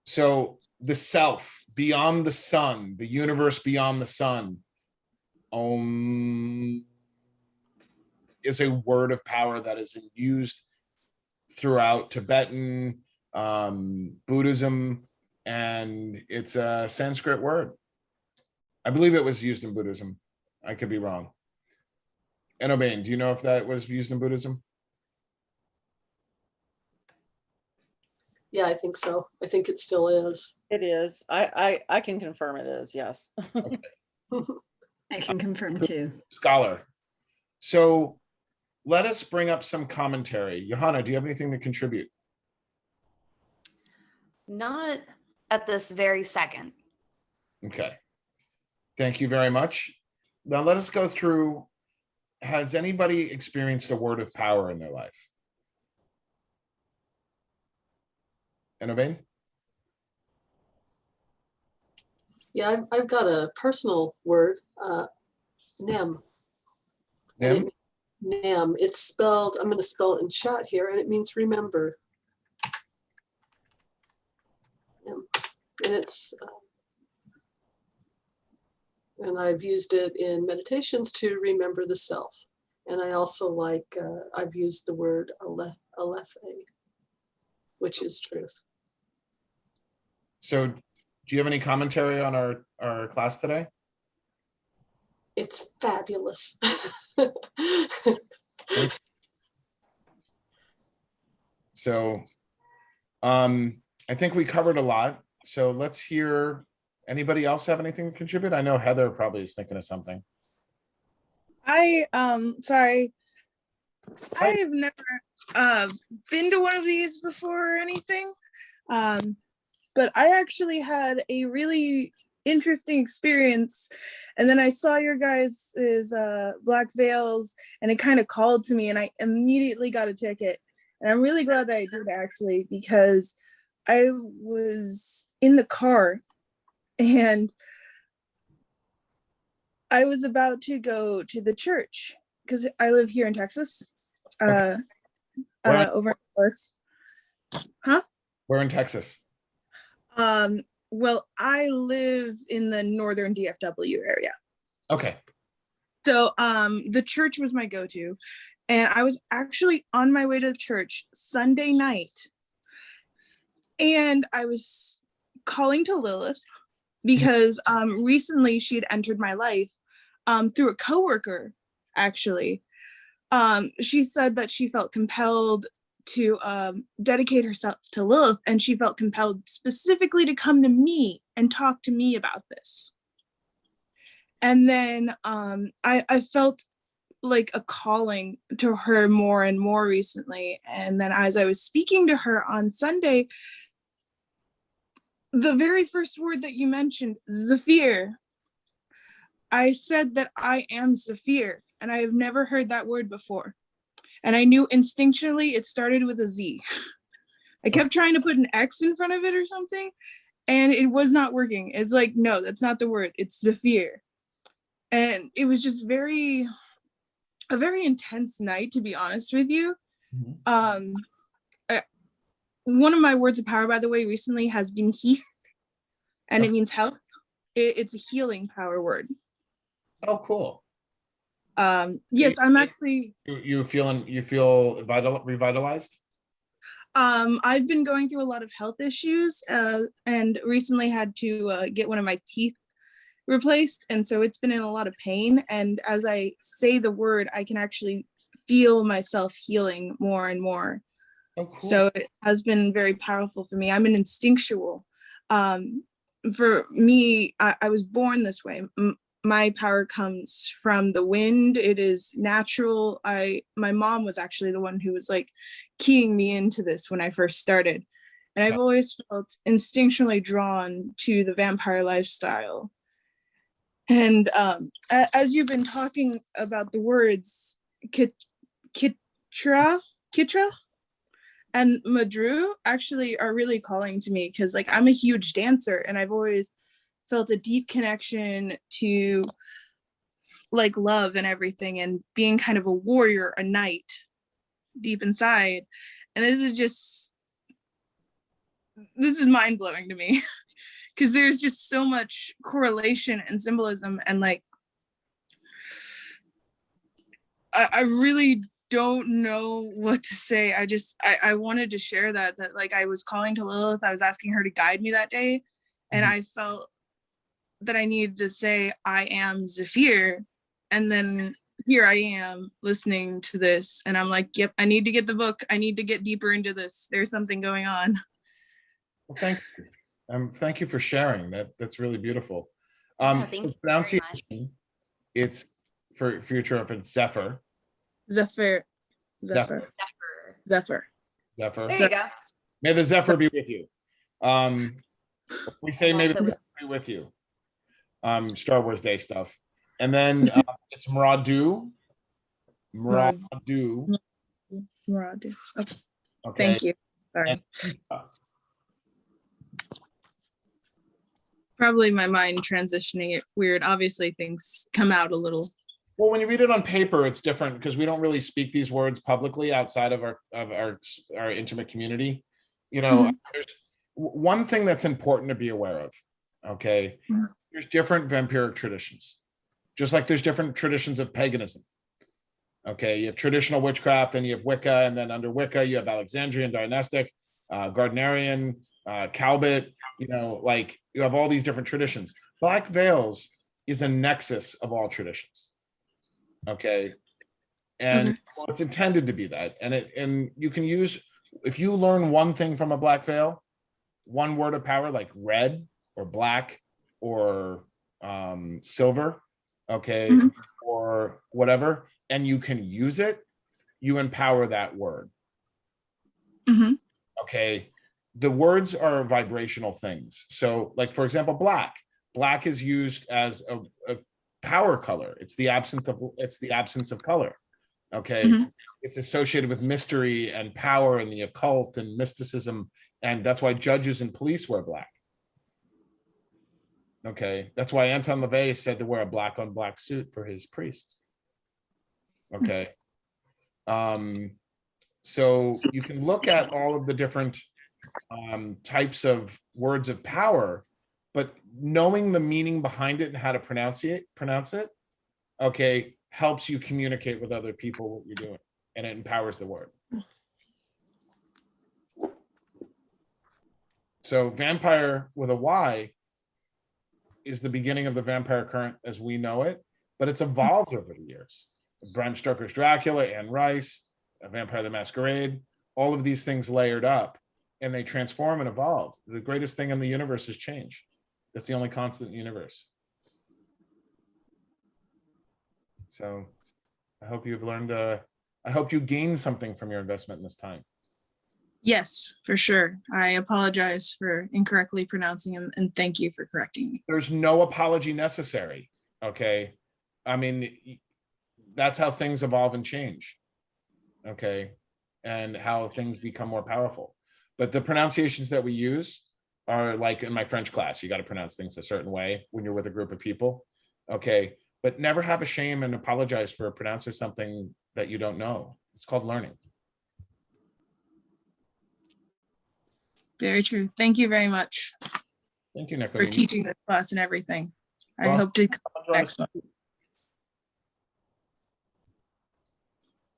So the self beyond the sun, the universe beyond the sun, is a word of power that is used throughout Tibetan, Buddhism, and it's a Sanskrit word. I believe it was used in Buddhism. I could be wrong. And Obain, do you know if that was used in Buddhism? Yeah, I think so. I think it still is. It is. I can confirm it is, yes. I can confirm too. Scholar. So let us bring up some commentary. Johanna, do you have anything to contribute? Not at this very second. Okay. Thank you very much. Now let us go through, has anybody experienced a word of power in their life? And Obain? Yeah, I've got a personal word, nem. Nem? Nem. It's spelled, I'm going to spell it in chat here, and it means remember. Nem. And it's, and I've used it in meditations to remember the self. And I also like, I've used the word alephe, which is truth. So do you have any commentary on our class today? It's fabulous. So I think we covered a lot. So let's hear, anybody else have anything to contribute? I know Heather probably is thinking of something. Sorry. I have never been to one of these before or anything. But I actually had a really interesting experience. And then I saw your guys' black veils, and it kind of called to me, and I immediately got a ticket. And I'm really glad that I did, actually, because I was in the car and I was about to go to the church because I live here in Texas. Okay. Over in Dallas. Huh? We're in Texas. Well, I live in the northern DFW area. Okay. So the church was my go-to, and I was actually on my way to the church Sunday night, and I was calling to Lilith because recently she had entered my life through a coworker, actually. She said that she felt compelled to dedicate herself to Lilith, and she felt compelled specifically to come to me and talk to me about this. And then I felt like a calling to her more and more recently. And then as I was speaking to her on Sunday, the very first word that you mentioned, Zephyr, I said that I am Zephyr, and I have never heard that word before. And I knew instinctually it started with a Z. I kept trying to put an X in front of it or something, and it was not working. It's like, no, that's not the word. It's Zephyr. And it was just a very intense night, to be honest with you. Mm-hmm. One of my words of power, by the way, recently has been Heath, and it means health. It's a healing power word. Oh, cool. Yes, I'm actually. You feel revitalized? I've been going through a lot of health issues, and recently had to get one of my teeth replaced, and so it's been in a lot of pain. And as I say the word, I can actually feel myself healing more and more. Oh, cool. So it has been very powerful for me. I'm an instinctual. For me, I was born this way. My power comes from the wind. It is natural. My mom was actually the one who was like keying me into this when I first started. And I've always felt instinctually drawn to the vampire lifestyle. And as you've been talking about the words Kitra and Madru actually are really calling to me, because like I'm a huge dancer, and I've always felt a deep connection to like love and everything, and being kind of a warrior, a knight deep inside. And this is mind-blowing to me because there's just so much correlation and symbolism, and like I really don't know what to say. I wanted to share that like I was calling to Lilith, I was asking her to guide me that day, and I felt that I needed to say I am Zephyr, and then here I am listening to this, and I'm like, yep, I need to get the book, I need to get deeper into this, there's something going on. Well, thank you. Thank you for sharing that. That's really beautiful. Yeah, thank you very much. Pronunciation, it's for future reference, Zephyr. Zephyr. Zephyr. Zephyr. Zephyr. There you go. May the Zephyr be with you. We say And may the also- Zephyr be with you. Star Wars Day stuff. And then it's Mradu. Mradu. Mradu. Okay. Okay. Thank you. Sorry. And, Probably my mind transitioning it weird. Obviously things come out a little. well, when you read it on paper, it's different because we don't really speak these words publicly outside of our intimate community. You know, there's one thing that's important to be aware of. Okay, there's different vampiric traditions, just like there's different traditions of paganism. Okay, you have traditional witchcraft, and you have Wicca, and then under Wicca you have Alexandrian, Dionysic, Gardnerian, Calbit. You know, like you have all these different traditions. Black Veils is a nexus of all traditions. Okay, and well, it's intended to be that, and you can use, if you learn one thing from a Black Veil, one word of power like red or black or silver, okay, or whatever, and you can use it, you empower that word. Okay, the words are vibrational things. So like, for example, black is used as a power color. It's the absence of color. Okay, it's associated with mystery and power and the occult and mysticism, and that's why judges and police wear black. Okay, that's why Anton LaVey said to wear a black on black suit for his priests. Okay, so you can look at all of the different types of words of power, but knowing the meaning behind it and how to pronounce it, okay, helps you communicate with other people what you're doing, and it empowers the word. So vampire with a Y is the beginning of the vampire current as we know it, but it's evolved over the years. Bram Stoker's Dracula, Anne Rice, Vampire the Masquerade, all of these things layered up, and they transform and evolve. The greatest thing in the universe is change. That's the only constant in the universe. So I hope you've learned, I hope you gained something from your investment in this time. Yes, for sure. I apologize for incorrectly pronouncing him, and thank you for correcting me. There's no apology necessary, okay? I mean, that's how things evolve and change, okay? And how things become more powerful. But the pronunciations that we use are like in my French class, you got to pronounce things a certain way when you're with a group of people, okay? But never have a shame and apologize for pronouncing something that you don't know. It's called learning. Very true. Thank you very much Thank you, Nico. for teaching this class and everything. I Well, hope to come next one.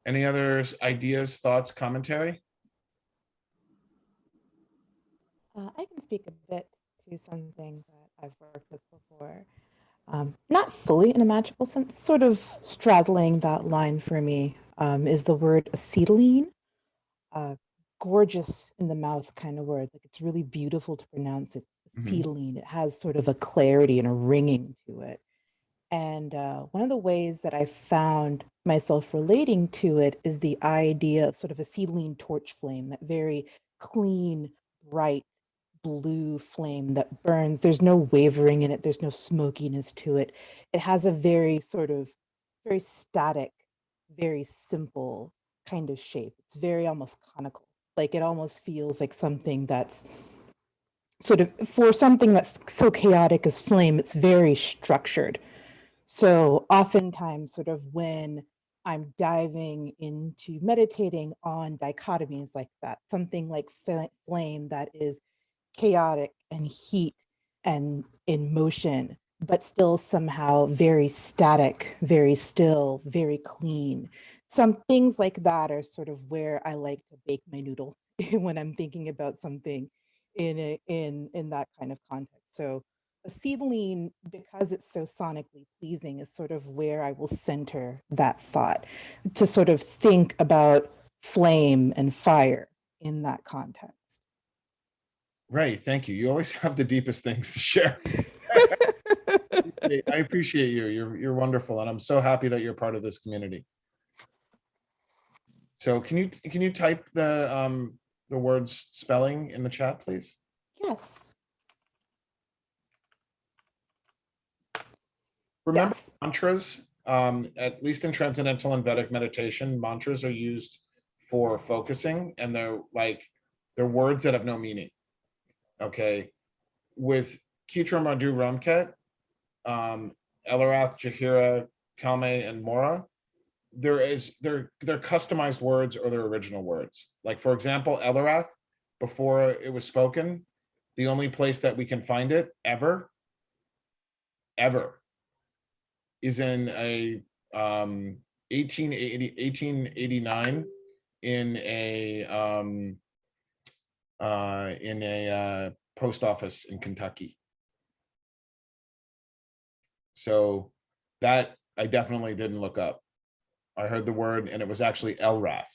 Any other ideas, thoughts, commentary? I can speak a bit to something that I've worked with before. Not fully in a magical sense, sort of straddling that line for me is the word acetylene. Gorgeous in the mouth kind of word. Like it's really beautiful to pronounce. It's acetylene. It has sort of a clarity and a ringing to it. And one of the ways that I found myself relating to it is the idea of sort of acetylene torch flame, that very clean, bright blue flame that burns. There's no wavering in it. There's no smokiness to it. It has a very sort of very static, very simple kind of shape. It's very almost conical. Like it almost feels like something that's sort of for something that's so chaotic as flame, it's very structured. So oftentimes sort of when I'm diving into meditating on dichotomies like that, something like flame that is chaotic and heat and in motion, but still somehow very static, very still, very clean. Some things like that are sort of where I like to bake my noodle when I'm thinking about something in that kind of context. So acetylene, because it's so sonically pleasing, is sort of where I will center that thought to sort of think about flame and fire in that context. Right. Thank you. You always have the deepest things to share. I appreciate you. You're wonderful, and I'm so happy that you're part of this community. So can you type the words spelling in the chat, please? Yes. Remember Yes. mantras, at least in transcendental and Vedic meditation, mantras are used for focusing, and they're words that have no meaning. Okay. With Kitra Madhu Romket, Elarath, Jahira, Kalme, and Mora, they're customized words or their original words. Like, for example, Elarath, before it was spoken, the only place that we can find it ever is in a 1889 in a post office in Kentucky. So that I definitely didn't look up. I heard the word and it was actually Elrath.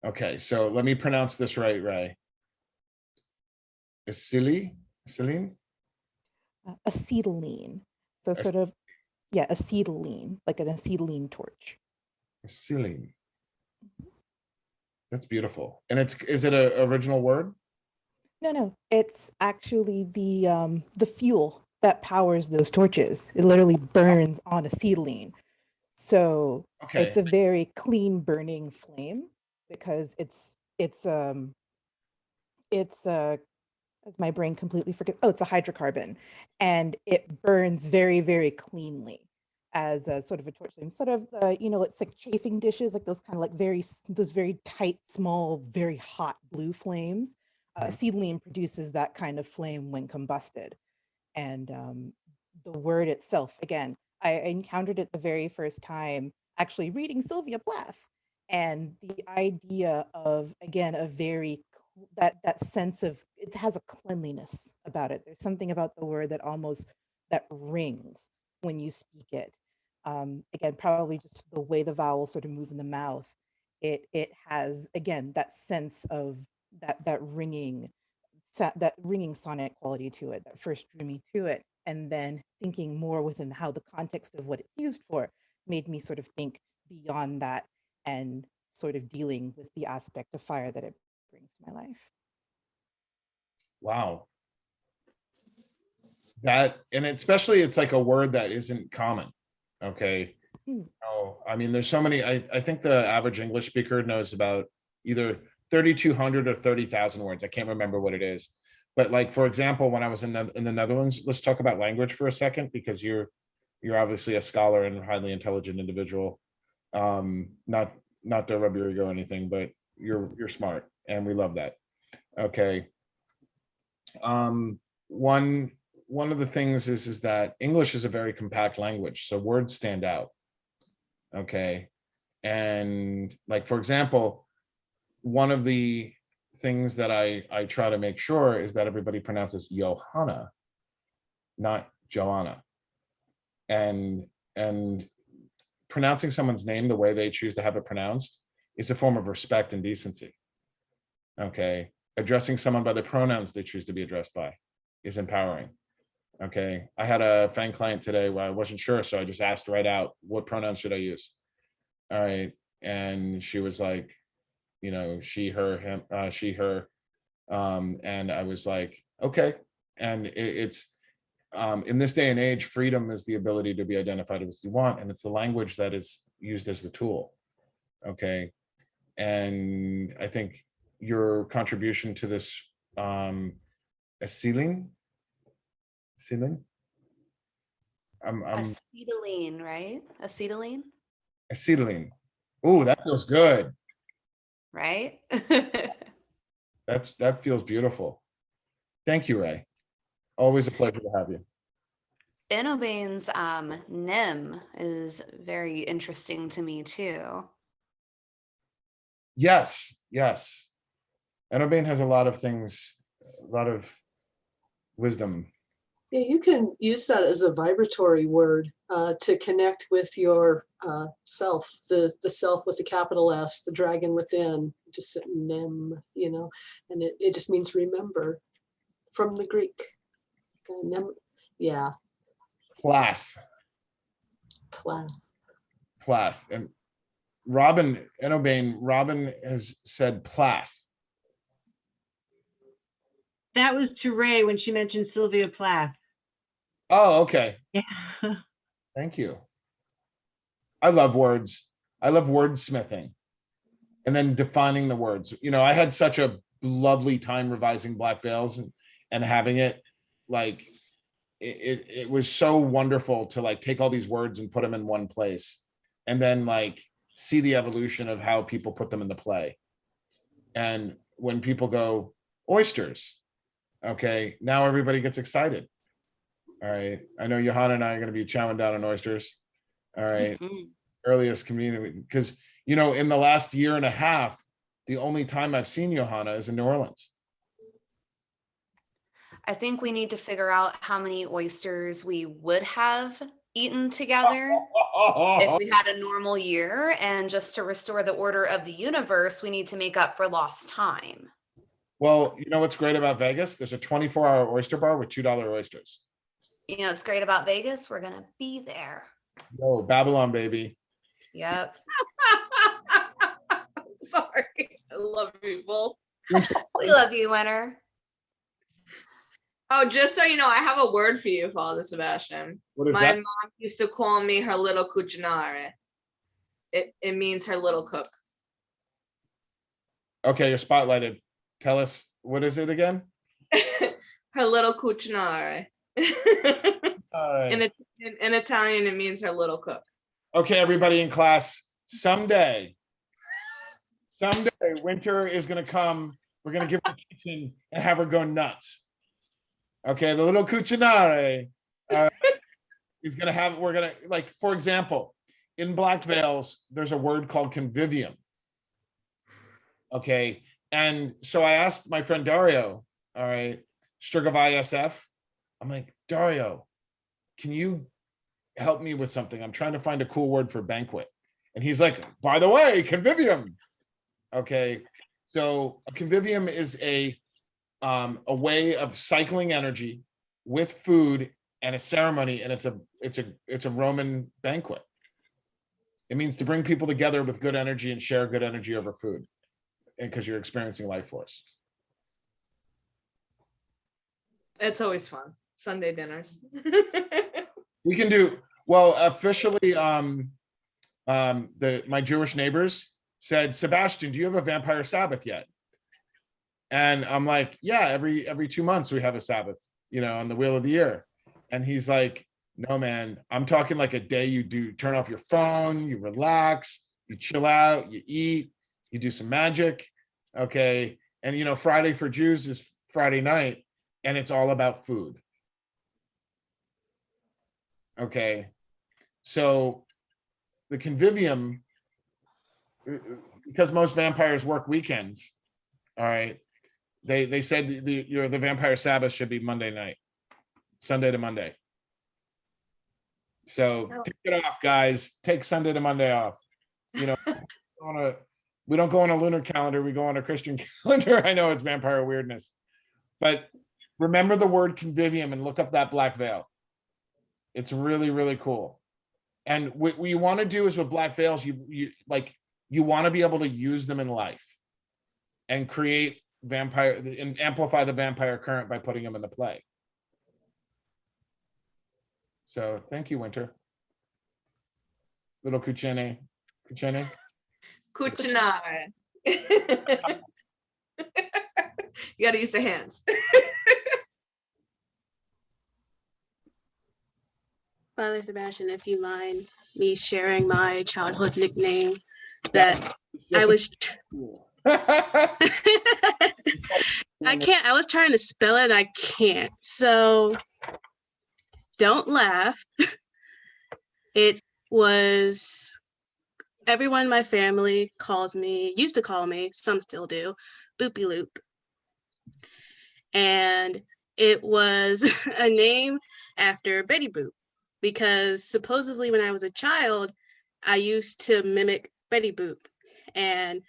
Okay, so let me pronounce this right, Ray. Acetylene? Acetylene. So sort of, yeah, acetylene, like an acetylene torch. Acetylene. That's beautiful. And is it an original word? No, it's actually the fuel that powers those torches. It literally burns on acetylene. So Okay. it's a very clean burning flame because it's as my brain completely forgets. Oh, it's a hydrocarbon, and it burns very, very cleanly as a sort of a torch flame. Sort of, it's like chafing dishes, like those kind of like those very tight, small, very hot blue flames. Acetylene produces that kind of flame when combusted, and the word itself, again, I encountered it the very first time actually reading Sylvia Plath, and the idea of, again, a very that sense of, it has a cleanliness about it. There's something about the word that almost that rings when you speak it. Again, probably just the way the vowels sort of move in the mouth. It has, again, that sense of that ringing sonic quality to it that first drew me to it. And then thinking more within how the context of what it's used for made me sort of think beyond that and sort of dealing with the aspect of fire that it brings to my life. Wow. That, and especially it's like a word that isn't common. Okay. Oh, I mean, there's so many. I think the average English speaker knows about either 3,200 or 30,000 words. I can't remember what it is. But like, for example, when I was in the Netherlands, let's talk about language for a second, because you're obviously a scholar and highly intelligent individual. Not to rub your ego or anything, but you're smart, and we love that. Okay. One of the things is that English is a very compact language, so words stand out. Okay. And like, for example, one of the things that I try to make sure is that everybody pronounces Johanna, not Joanna. And pronouncing someone's name the way they choose to have it pronounced is a form of respect and decency. Okay. Addressing someone by the pronouns they choose to be addressed by is empowering. Okay. I had a fan client today where I wasn't sure, so I just asked right out, what pronouns should I use? All right. And she was like, she, her, him, she, her. And I was like, okay. And it's in this day and age, freedom is the ability to be identified as you want, and it's the language that is used as the tool. Okay. And I think your contribution to this Acetylene. I'm Acetylene, right? Acetylene, acetylene. Ooh, that feels good. right? That feels beautiful. Thank you, Ray. Always a pleasure to have you. Enobane's Nim is very interesting to me too. Yes, yes. Enobane has a lot of things, a lot of wisdom. Yeah, you can use that as a vibratory word to connect with your self, the self with the capital S, the dragon within, just nem, you know, and it just means remember from the Greek. Yeah. Plath. And Robin, Enobane, Robin has said Plath. That was to Ray when she mentioned Sylvia Plath. Oh, okay. Yeah. Thank you. I love words. I love wordsmithing and then defining the words. You know, I had such a lovely time revising Black Veils and having it like, it was so wonderful to like take all these words and put them in one place and then like see the evolution of how people put them into play. And when people go oysters, okay, now everybody gets excited. All right. I know Johanna and I are going to be chowing down on oysters. All right. Earliest community, because, you know, in the last year and a half, the only time I've seen Johanna is in New Orleans. I think we need to figure out how many oysters we would have eaten together if we had a normal year. And just to restore the order of the universe, we need to make up for lost time. Well, you know what's great about Vegas? There's a 24-hour oyster bar with $2 oysters. You know, it's great about Vegas. We're going to be there. Oh, Babylon, baby. Yep. Sorry. I love people. We love you, Winter. Oh, just so you know, I have a word for you, Father Sebastian. What is My that? mom used to call me her little cucinare. It means her little cook. Okay, you're spotlighted. Tell us, what is it again? Her little cucinare. In Italian, it means her little cook. Okay, everybody in class, someday, Winter is going to come. We're going to give her the kitchen and have her go nuts. Okay, the little cucinare is going to have, we're going to, like, for example, in Black Veils, there's a word called convivium. Okay, and so I asked my friend Dario, all right, Strigavai SF, I'm like, Dario, can you help me with something? I'm trying to find a cool word for banquet. And he's like, by the way, convivium. Okay, so a convivium is a way of cycling energy with food and a ceremony, and it's a Roman banquet. It means to bring people together with good energy and share good energy over food, and because you're experiencing life force. It's always fun. Sunday dinners. We can do well. Officially, my Jewish neighbors said, Sebastian, do you have a vampire Sabbath yet? And I'm like, yeah, every 2 months we have a Sabbath, you know, on the wheel of the year. And he's like, no, man, I'm talking like a day you do turn off your phone, you relax, you chill out, you eat, you do some magic. Okay. And, you know, Friday for Jews is Friday night, and it's all about food. Okay. So the convivium, because most vampires work weekends, all right, they said the vampire Sabbath should be Monday night, Sunday to Monday. So take it off, guys. Take Sunday to Monday off. You know, we don't go on a lunar calendar. We go on a Christian calendar. I know it's vampire weirdness, but remember the word convivium and look up that Black Veil. It's really, really cool. And what you want to do is with Black Veils, you want to be able to use them in life and create vampire and amplify the vampire current by putting them into play. So thank you, Winter. Little cucine. Cucinare. You got to use the hands. Father Sebastiaan, if you mind me sharing my childhood nickname that I was. I was trying to spell it. I can't. So don't laugh. It was, everyone in my family used to call me, some still do, Boopy Loop. And it was a name after Betty Boop, because supposedly when I was a child, I used to mimic Betty Boop. And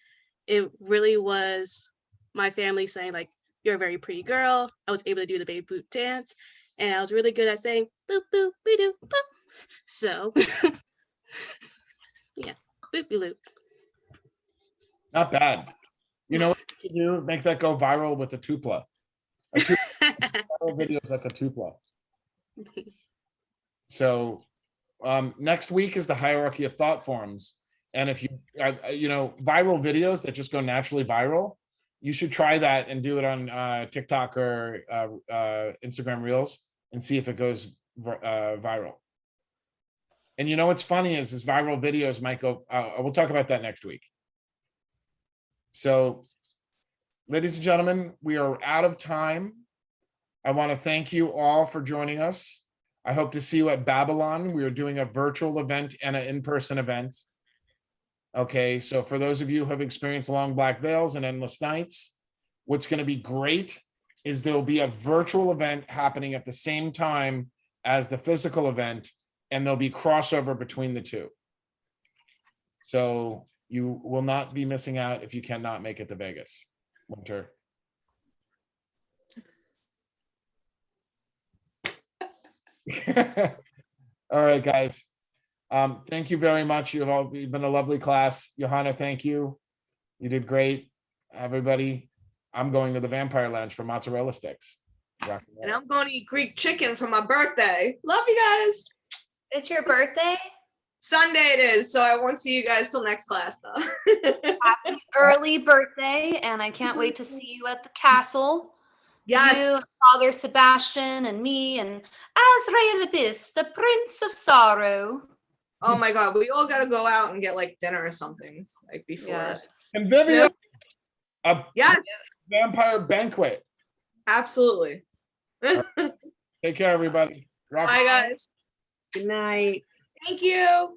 it really was my family saying, like, you're a very pretty girl. I was able to do the Betty Boop dance, and I was really good at saying boop, boop, be-doo, boop. So, yeah, Boopy Loop. Not bad. You know what you should do? Make that go viral with a tupla. Viral videos like a tupla. So next week is the hierarchy of thought forms. And if you viral videos that just go naturally viral, you should try that and do it on TikTok or Instagram Reels and see if it goes viral. And you know what's funny is viral videos might go, we'll talk about that next week. So, ladies and gentlemen, we are out of time. I want to thank you all for joining us. I hope to see you at Babylon. We are doing a virtual event and an in-person event. Okay, so for those of you who have experienced long black veils and endless nights, what's going to be great is there'll be a virtual event happening at the same time as the physical event, and there'll be crossover between the two. So you will not be missing out if you cannot make it to Vegas, Winter. All right, guys. Thank you very much. You've been a lovely class. Johanna, thank you. You did great. Everybody, I'm going to the Vampire Lounge for mozzarella sticks. And I'm going to eat Greek chicken for my birthday. Love you guys. It's your birthday? Sunday it is, so I won't see you guys till next class, though. Happy early birthday, and I can't wait to see you at the castle. Yes. You, Father Sebastiaan, and me, and Azrael Abyss, the Prince of Sorrow. Oh my God, we all got to go out and get like dinner or something like before. Yeah. Convivium. Yes. Vampire banquet. Absolutely. Take care, everybody. Bye, guys. Good night. Thank you.